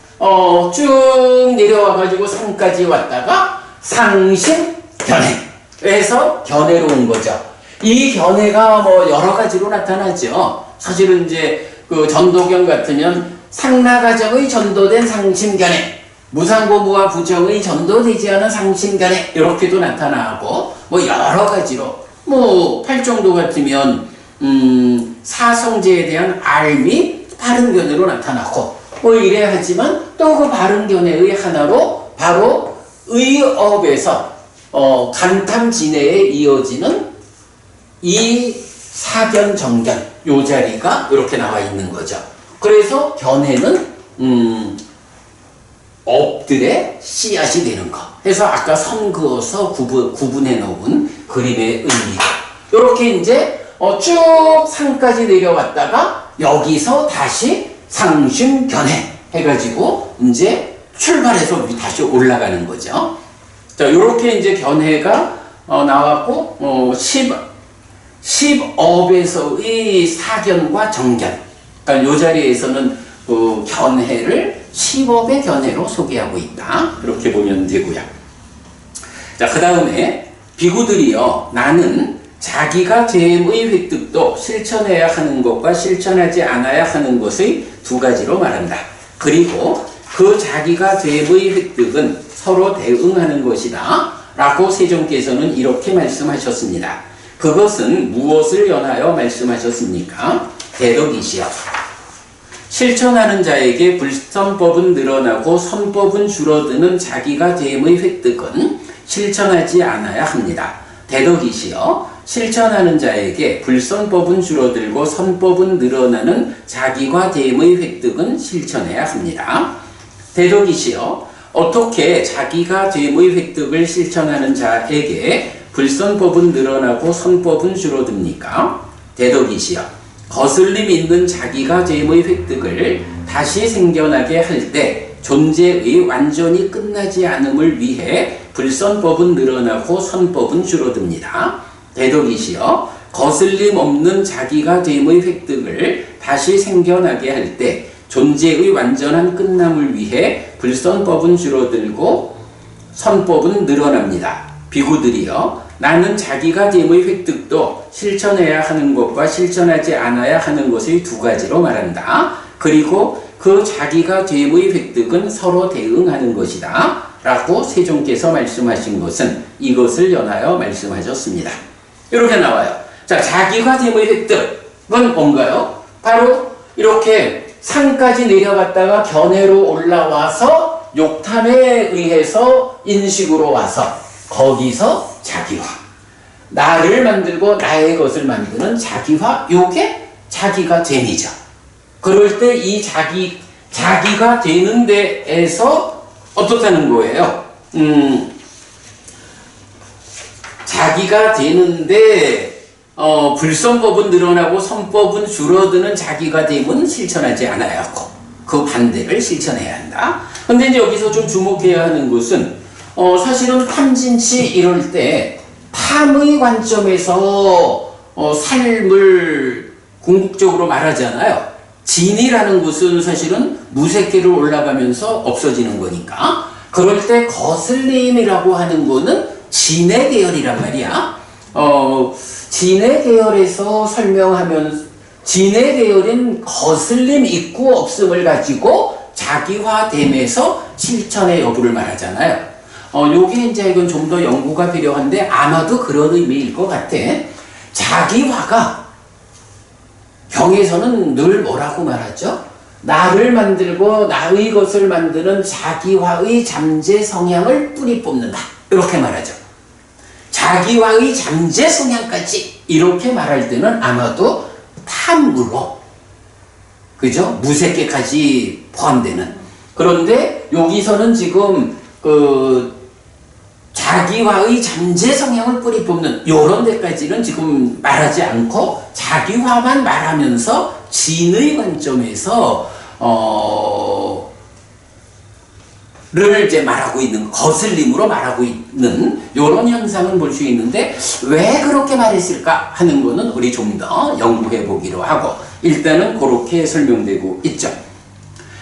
쭉 내려와가지고 산까지 왔다가 상심견해에서 견해로 온 거죠. 이 견해가 뭐 여러 가지로 나타나죠. 사실은 이제 그 전도경 같으면 상나가정의 전도된 상심견해, 무상고무와 부정의 전도되지 않은 상심견해 이렇게도 나타나고 뭐 여러 가지로 뭐 팔정도 같으면 사성제에 대한 알미 바른 견해로 나타나고 뭐 이래야 하지만 또 그 바른 견해의 하나로 바로 의업에서 간탐진해에 이어지는 이 사견 정견 요 자리가 이렇게 나와 있는 거죠. 그래서 견해는 업들의 씨앗이 되는 거. 그래서 아까 선 그어서 구분해 놓은 그림의 의미가 이렇게 이제 쭉 산까지 내려왔다가 여기서 다시 상심견해 해가지고 이제 출발해서 다시 올라가는 거죠. 자, 요렇게 이제 견해가 나왔고 10업에서의 사견과 정견. 그러니까 요 자리에서는 그 견해를 10업의 견해로 소개하고 있다. 이렇게 보면 되고요. 자, 그 다음에 비구들이여 나는 자기가 됨의 획득도 실천해야 하는 것과 실천하지 않아야 하는 것의 두 가지로 말한다. 그리고 그 자기가 됨의 획득은 서로 대응하는 것이다 라고 세종께서는 이렇게 말씀하셨습니다. 그것은 무엇을 연하여 말씀하셨습니까? 대덕이시여 실천하는 자에게 불선법은 늘어나고 선법은 줄어드는 자기가 됨의 획득은 실천하지 않아야 합니다. 대덕이시여 실천하는 자에게 불선법은 줄어들고 선법은 늘어나는 자기가 됨의 획득은 실천해야 합니다. 대덕이시여 어떻게 자기가 됨의 획득을 실천하는 자에게 불선법은 늘어나고 선법은 줄어듭니까? 대덕이시여 거슬림 있는 자기가 됨의 획득을 다시 생겨나게 할 때 존재의 완전히 끝나지 않음을 위해 불선법은 늘어나고 선법은 줄어듭니다. 대덕이시여 거슬림 없는 자기가 됨의 획득을 다시 생겨나게 할 때 존재의 완전한 끝남을 위해 불선법은 줄어들고 선법은 늘어납니다. 비구들이여 나는 자기가 됨의 획득도 실천해야 하는 것과 실천하지 않아야 하는 것의 두 가지로 말한다. 그리고 그 자기가 됨의 획득은 서로 대응하는 것이다 라고 세종께서 말씀하신 것은 이것을 연하여 말씀하셨습니다. 이렇게 나와요. 자, 자기가 됨의 획득은 뭔가요? 바로 이렇게 산까지 내려갔다가 견해로 올라와서 욕탐에 의해서 인식으로 와서 거기서 자기화, 나를 만들고 나의 것을 만드는 자기화, 요게 자기가 됨이죠. 그럴 때 이 자기가 되는 데에서 어떻다는 거예요? 자기가 되는데 불선법은 늘어나고 선법은 줄어드는 자기가 됨은 실천하지 않아야 하고 그 반대를 실천해야 한다. 근데 이제 여기서 좀 주목해야 하는 것은 사실은 탐진치 이럴 때 탐의 관점에서 삶을 궁극적으로 말하잖아요. 진이라는 것은 사실은 무색계로 올라가면서 없어지는 거니까. 그럴 때 거슬림이라고 하는 거는 진의 계열이란 말이야. 진의 계열에서 설명하면 진의 계열인 거슬림 있고 없음을 가지고 자기화됨에서 실천의 여부를 말하잖아요. 요게 이제 이건 좀 더 연구가 필요한데 아마도 그런 의미일 것 같아. 자기화가 경에서는 늘 뭐라고 말하죠? 나를 만들고 나의 것을 만드는 자기화의 잠재 성향을 뿌리 뽑는다. 이렇게 말하죠. 자기화의 잠재 성향까지 이렇게 말할 때는 아마도 탐으로, 그죠? 무색계까지 포함되는. 그런데 여기서는 지금 자기화의 잠재 성향을 뿌리 뽑는 요런 데까지는 지금 말하지 않고 자기화만 말하면서 진의 관점에서 를 이제 말하고 있는, 거슬림으로 말하고 있는 요런 현상을 볼 수 있는데 왜 그렇게 말했을까 하는 거는 우리 좀 더 연구해 보기로 하고 일단은 그렇게 설명되고 있죠.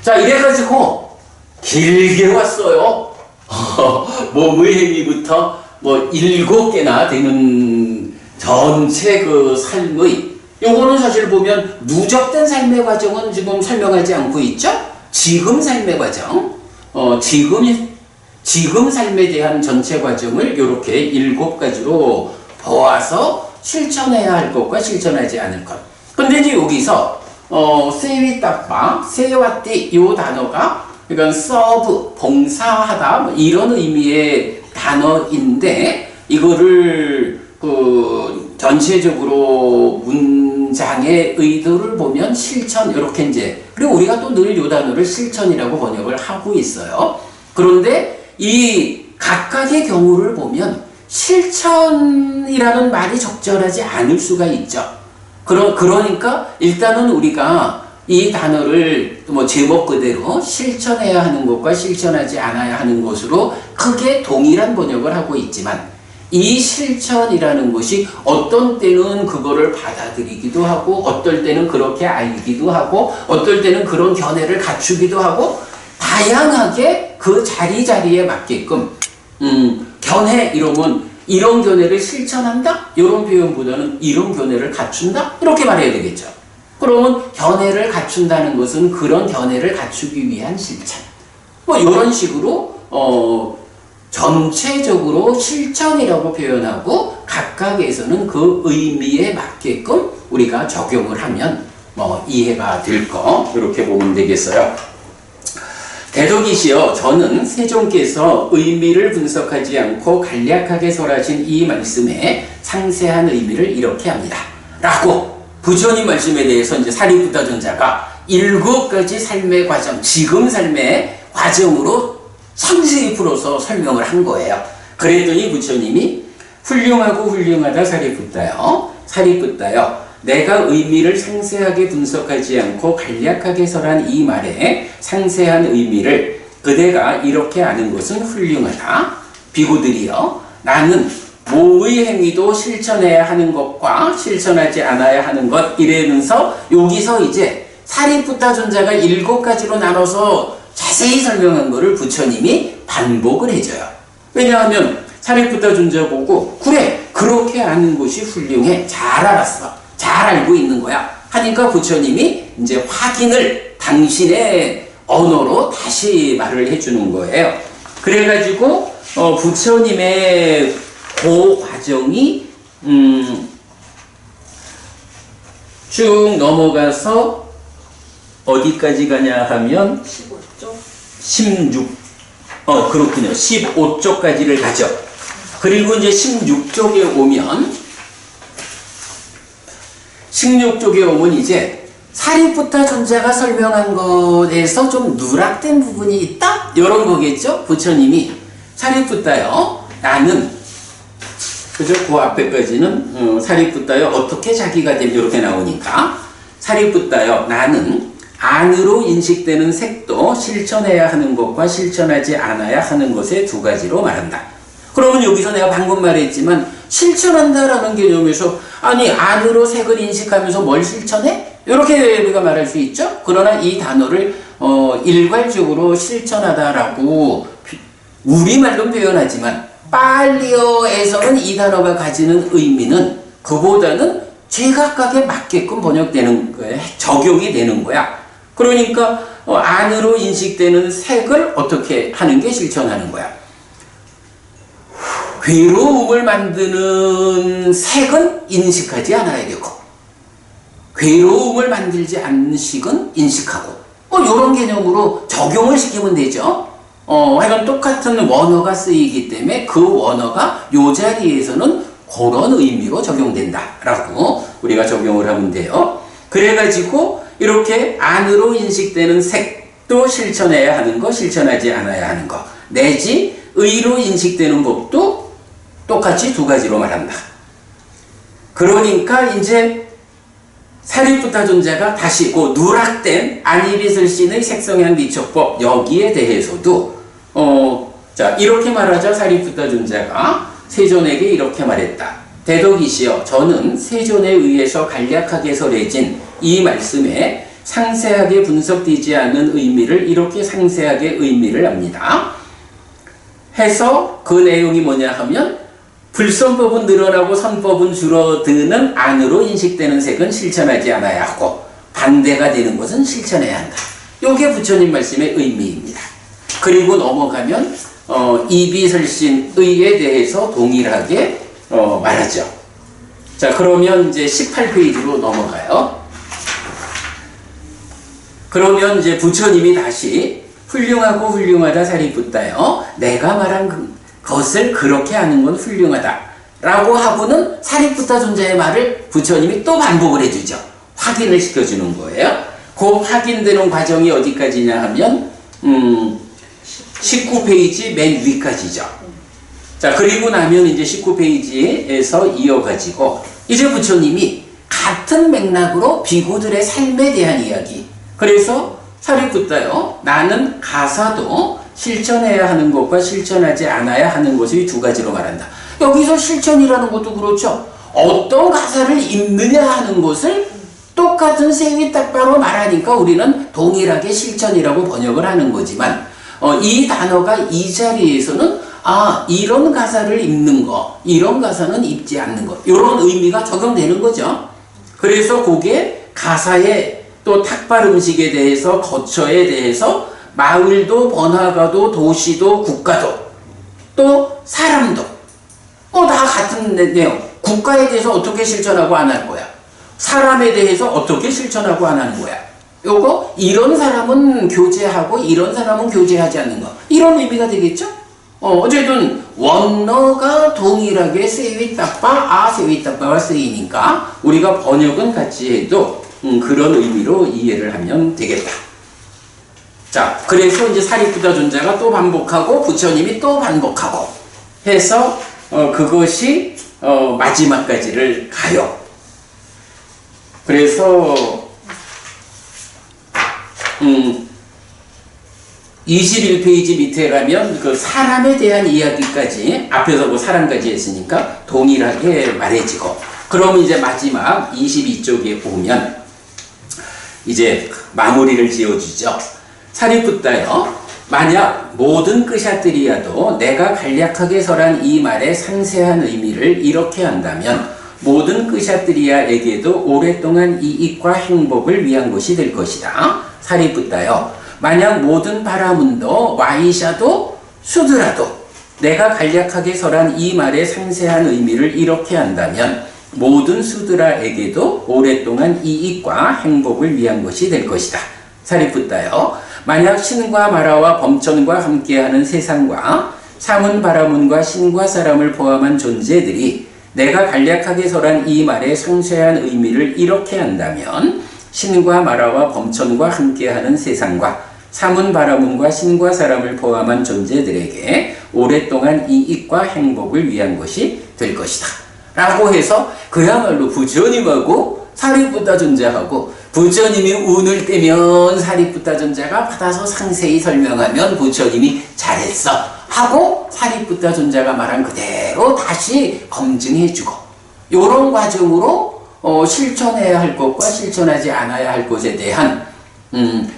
자, 이래가지고 길게 왔어요. 몸의 행위부터 뭐 7개나 되는 전체 그 삶의, 요거는 사실 보면 누적된 삶의 과정은 지금 설명하지 않고 있죠? 지금 삶의 과정, 지금 삶에 대한 전체 과정을 이렇게 7가지로 보아서 실천해야 할 것과 실천하지 않을 것. 근데 이제 여기서 세위따빠, 세와띠 요 단어가 그러니까 서브, 봉사하다 뭐 이런 의미의 단어인데 이거를 전체적으로 문장의 의도를 보면 실천 이렇게 이제, 그리고 우리가 또 늘 이 단어를 실천이라고 번역을 하고 있어요. 그런데 이 각각의 경우를 보면 실천이라는 말이 적절하지 않을 수가 있죠. 그러니까 일단은 우리가 이 단어를 뭐 제목 그대로 실천해야 하는 것과 실천하지 않아야 하는 것으로 크게 동일한 번역을 하고 있지만 이 실천이라는 것이 어떤 때는 그거를 받아들이기도 하고 어떨 때는 그렇게 알기도 하고 어떨 때는 그런 견해를 갖추기도 하고 다양하게 그 자리자리에 맞게끔 견해 이러면 이런 견해를 실천한다? 이런 표현보다는 이런 견해를 갖춘다? 이렇게 말해야 되겠죠. 그러면 견해를 갖춘다는 것은 그런 견해를 갖추기 위한 실천. 뭐 이런 식으로 전체적으로 실천이라고 표현하고 각각에서는 그 의미에 맞게끔 우리가 적용을 하면 뭐 이해가 될 거 이렇게 보면 되겠어요. 대덕이시여, 저는 세종께서 의미를 분석하지 않고 간략하게 설하신 이 말씀에 상세한 의미를 이렇게 합니다. 라고 부처님 말씀에 대해서 이제 사리부타 전자가 7가지 삶의 과정, 지금 삶의 과정으로 상세히 풀어서 설명을 한 거예요. 그랬더니 부처님이 훌륭하고 훌륭하다 사리부타여, 사리부타여, 내가 의미를 상세하게 분석하지 않고 간략하게 설한 이 말에 상세한 의미를 그대가 이렇게 아는 것은 훌륭하다. 비구들이여, 나는 모의 행위도 실천해야 하는 것과 실천하지 않아야 하는 것 이러면서 여기서 이제 사리부타 존자가 7가지로 나눠서 자세히 설명한 것을 부처님이 반복을 해줘요. 왜냐하면 사리부타 존자 보고 그래, 그렇게 아는 것이 훌륭해, 잘 알았어, 잘 알고 있는 거야 하니까 부처님이 이제 확인을 당신의 언어로 다시 말을 해주는 거예요. 그래가지고 부처님의 그 과정이 쭉 넘어가서 어디까지 가냐 하면 15쪽? 그렇군요. 15쪽까지를 가죠. 그리고 이제 16쪽에 오면 이제 사리부타 존자가 설명한 것에서 좀 누락된 부분이 있다? 이런 거겠죠? 부처님이 사리부타여, 나는, 그죠? 그 앞에까지는 사리부타여 어떻게 자기가 되면 이렇게 나오니까 사리부타여, 나는 안으로 인식되는 색도 실천해야 하는 것과 실천하지 않아야 하는 것의 두 가지로 말한다. 그러면 여기서 내가 방금 말했지만 실천한다라는 개념에서 아니 안으로 색을 인식하면서 뭘 실천해? 이렇게 우리가 말할 수 있죠. 그러나 이 단어를 일괄적으로 실천하다라고 우리말로 표현하지만 팔리어에서는 이 단어가 가지는 의미는 그보다는 제각각에 맞게끔 번역되는 거야. 적용이 되는 거야. 그러니까 안으로 인식되는 색을 어떻게 하는 게 실천하는 거야. 괴로움을 만드는 색은 인식하지 않아야 되고 괴로움을 만들지 않는 식은 인식하고 이런 개념으로 적용을 시키면 되죠. 하여간 똑같은 원어가 쓰이기 때문에 그 원어가 이 자리에서는 그런 의미로 적용된다라고 우리가 적용을 하면 돼요. 그래가지고 이렇게 안으로 인식되는 색도 실천해야 하는 거, 실천하지 않아야 하는 거, 내지 의로 인식되는 법도 똑같이 두 가지로 말한다. 그러니까 이제 사리푸타 존자가 다시 그 누락된 안이비슬신의 색성향 비촉법 여기에 대해서도 자 이렇게 말하자. 사리푸타 존자가 세존에게 이렇게 말했다. 대덕이시여, 저는 세존에 의해서 간략하게 설해진 이 말씀에 상세하게 분석되지 않은 의미를 이렇게 상세하게 의미를 합니다. 해서 그 내용이 뭐냐 하면 불선법은 늘어나고 선법은 줄어드는 안으로 인식되는 색은 실천하지 않아야 하고 반대가 되는 것은 실천해야 한다. 이게 부처님 말씀의 의미입니다. 그리고 넘어가면 이비설신의에 대해서 동일하게 말하죠. 자, 그러면 이제 18페이지로 넘어가요. 그러면 이제 부처님이 다시 훌륭하고 훌륭하다 사리푸타여, 내가 말한 것을 그렇게 하는 건 훌륭하다 라고 하고는 사리푸타 존자의 말을 부처님이 또 반복을 해주죠. 확인을 시켜주는 거예요. 그 확인되는 과정이 어디까지냐 하면 19페이지 맨 위까지죠. 자, 그리고 나면 이제 19페이지에서 이어가지고 이제 부처님이 같은 맥락으로 비구들의 삶에 대한 이야기. 그래서 사리푸타여, 나는 가사도 실천해야 하는 것과 실천하지 않아야 하는 것의 두 가지로 말한다. 여기서 실천이라는 것도 그렇죠. 어떤 가사를 읽느냐 하는 것을 똑같은 세위딱바로 말하니까 우리는 동일하게 실천이라고 번역을 하는 거지만 이 단어가 이 자리에서는 이런 가사를 읽는 거, 이런 가사는 읽지 않는 것, 이런 의미가 적용되는 거죠. 그래서 그게 가사의 또 탁발 음식에 대해서, 거처에 대해서 마을도 번화가도 도시도 국가도 또 사람도 다 같은 내용. 국가에 대해서 어떻게 실천하고 안 할 거야. 사람에 대해서 어떻게 실천하고 안 하는 거야. 요거 이런 사람은 교제하고 이런 사람은 교제하지 않는 거. 이런 의미가 되겠죠? 어쨌든 원어가 동일하게 세위딱바, 세위딱바가 쓰이니까 우리가 번역은 같이 해도 그런 의미로 이해를 하면 되겠다. 자, 그래서 이제 사리푸타 존자가 또 반복하고 부처님이 또 반복하고 해서 그것이 마지막까지를 가요. 그래서 21페이지 밑에 가면 그 사람에 대한 이야기까지 앞에서 뭐 사람까지 했으니까 동일하게 말해지고, 그러면 이제 마지막 22쪽에 보면 이제 마무리를 지어주죠. 사리푸타여, 만약 모든 끄샤트리아도 내가 간략하게 설한 이 말의 상세한 의미를 이렇게 한다면 모든 끄샤트리아에게도 오랫동안 이익과 행복을 위한 것이 될 것이다. 사리푸타여, 만약 모든 바라문도 와이샤도 수드라도 내가 간략하게 설한 이 말의 상세한 의미를 이렇게 한다면 모든 수드라에게도 오랫동안 이익과 행복을 위한 것이 될 것이다. 사리푸타여, 만약 신과 마라와 범천과 함께하는 세상과 사문 바라문과 신과 사람을 포함한 존재들이 내가 간략하게 설한 이 말의 상세한 의미를 이렇게 한다면 신과 마라와 범천과 함께하는 세상과 사문 바라문과 신과 사람을 포함한 존재들에게 오랫동안 이익과 행복을 위한 것이 될 것이다 라고 해서 그야말로 부처님하고 사리푸타 존자하고 부처님이 운을 떼면 사리푸타 존자가 받아서 상세히 설명하면 부처님이 잘했어 하고 사리푸타 존자가 말한 그대로 다시 검증해주고 이런 과정으로 실천해야 할 것과 실천하지 않아야 할 것에 대한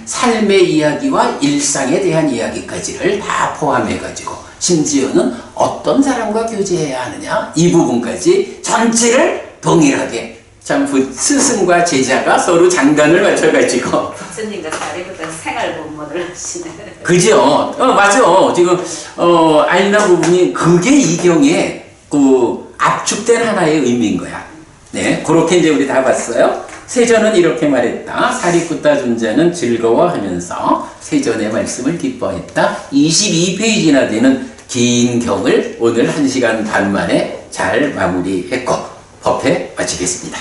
삶의 이야기와 일상에 대한 이야기까지를 다 포함해가지고 심지어는 어떤 사람과 교제해야 하느냐 이 부분까지 전체를 동일하게 참 스승과 제자가 서로 장단을 맞춰가지고 부처님과 사리부터 생활 본문을 하시네. 그죠? 맞아. 지금 아이나 부분이 그게 이경의 그 압축된 하나의 의미인 거야. 네, 그렇게 이제 우리 다 봤어요. 세전은 이렇게 말했다. 사리푸타 존자는 즐거워하면서 세전의 말씀을 기뻐했다. 22페이지나 되는 긴 경을 오늘 1시간 반 만에 잘 마무리했고 법회 마치겠습니다.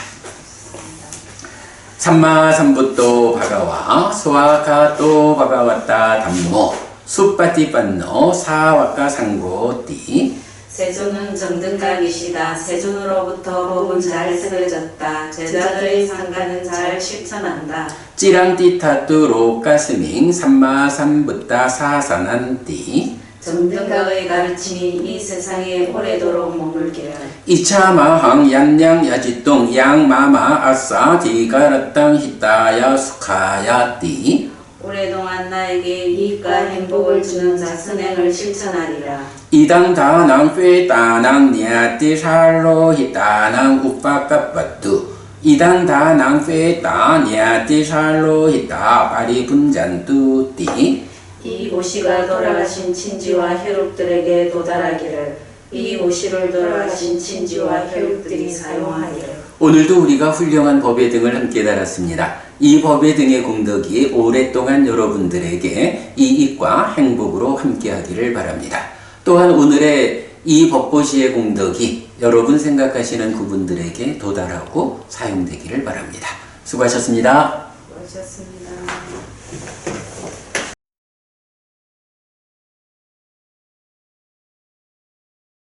삼마삼부토 바가와 소아카토 바가와타 담모 수파티판노 사와카 상고띠 세존은 정등각이시다. 세존으로부터 법은 잘 새겨졌다. 제자들의 상가는 잘 실천한다. 찌랑띠타뚜 로까스밍 삼마삼부타 사산한띠 정등각의 가르침이 이 세상에 오래도록 머물기를. 이차마항 얀양 야지똥 양마마 아싸 디가라땅 히타야 수카야띠 오랫동안 나에게 이익과 행복을 주는 자선행을 실천하리라. 이당다낭 꾀다낭 니아띠 샬로 히타낭 우빠까빠뚜 이당다낭 꾀다 니아띠 샬로 히타 파리분잔뚜띠 이 오시가 돌아가신 친지와 혈육들에게 도달하기를. 이 오시를 돌아가신 친지와 혈육들이 사용하기를. 오늘도 우리가 훌륭한 법회 등을 함께 달았습니다. 이 법회 등의功德이 오랫동안 여러분들에게 이익과 행복으로 함께하기를 바랍니다. 또한 오늘의 이 법보시의功德이 여러분 생각하시는 그분들에게 도달하고 사용되기를 바랍니다. 수고하셨습니다. 수고하셨습니다.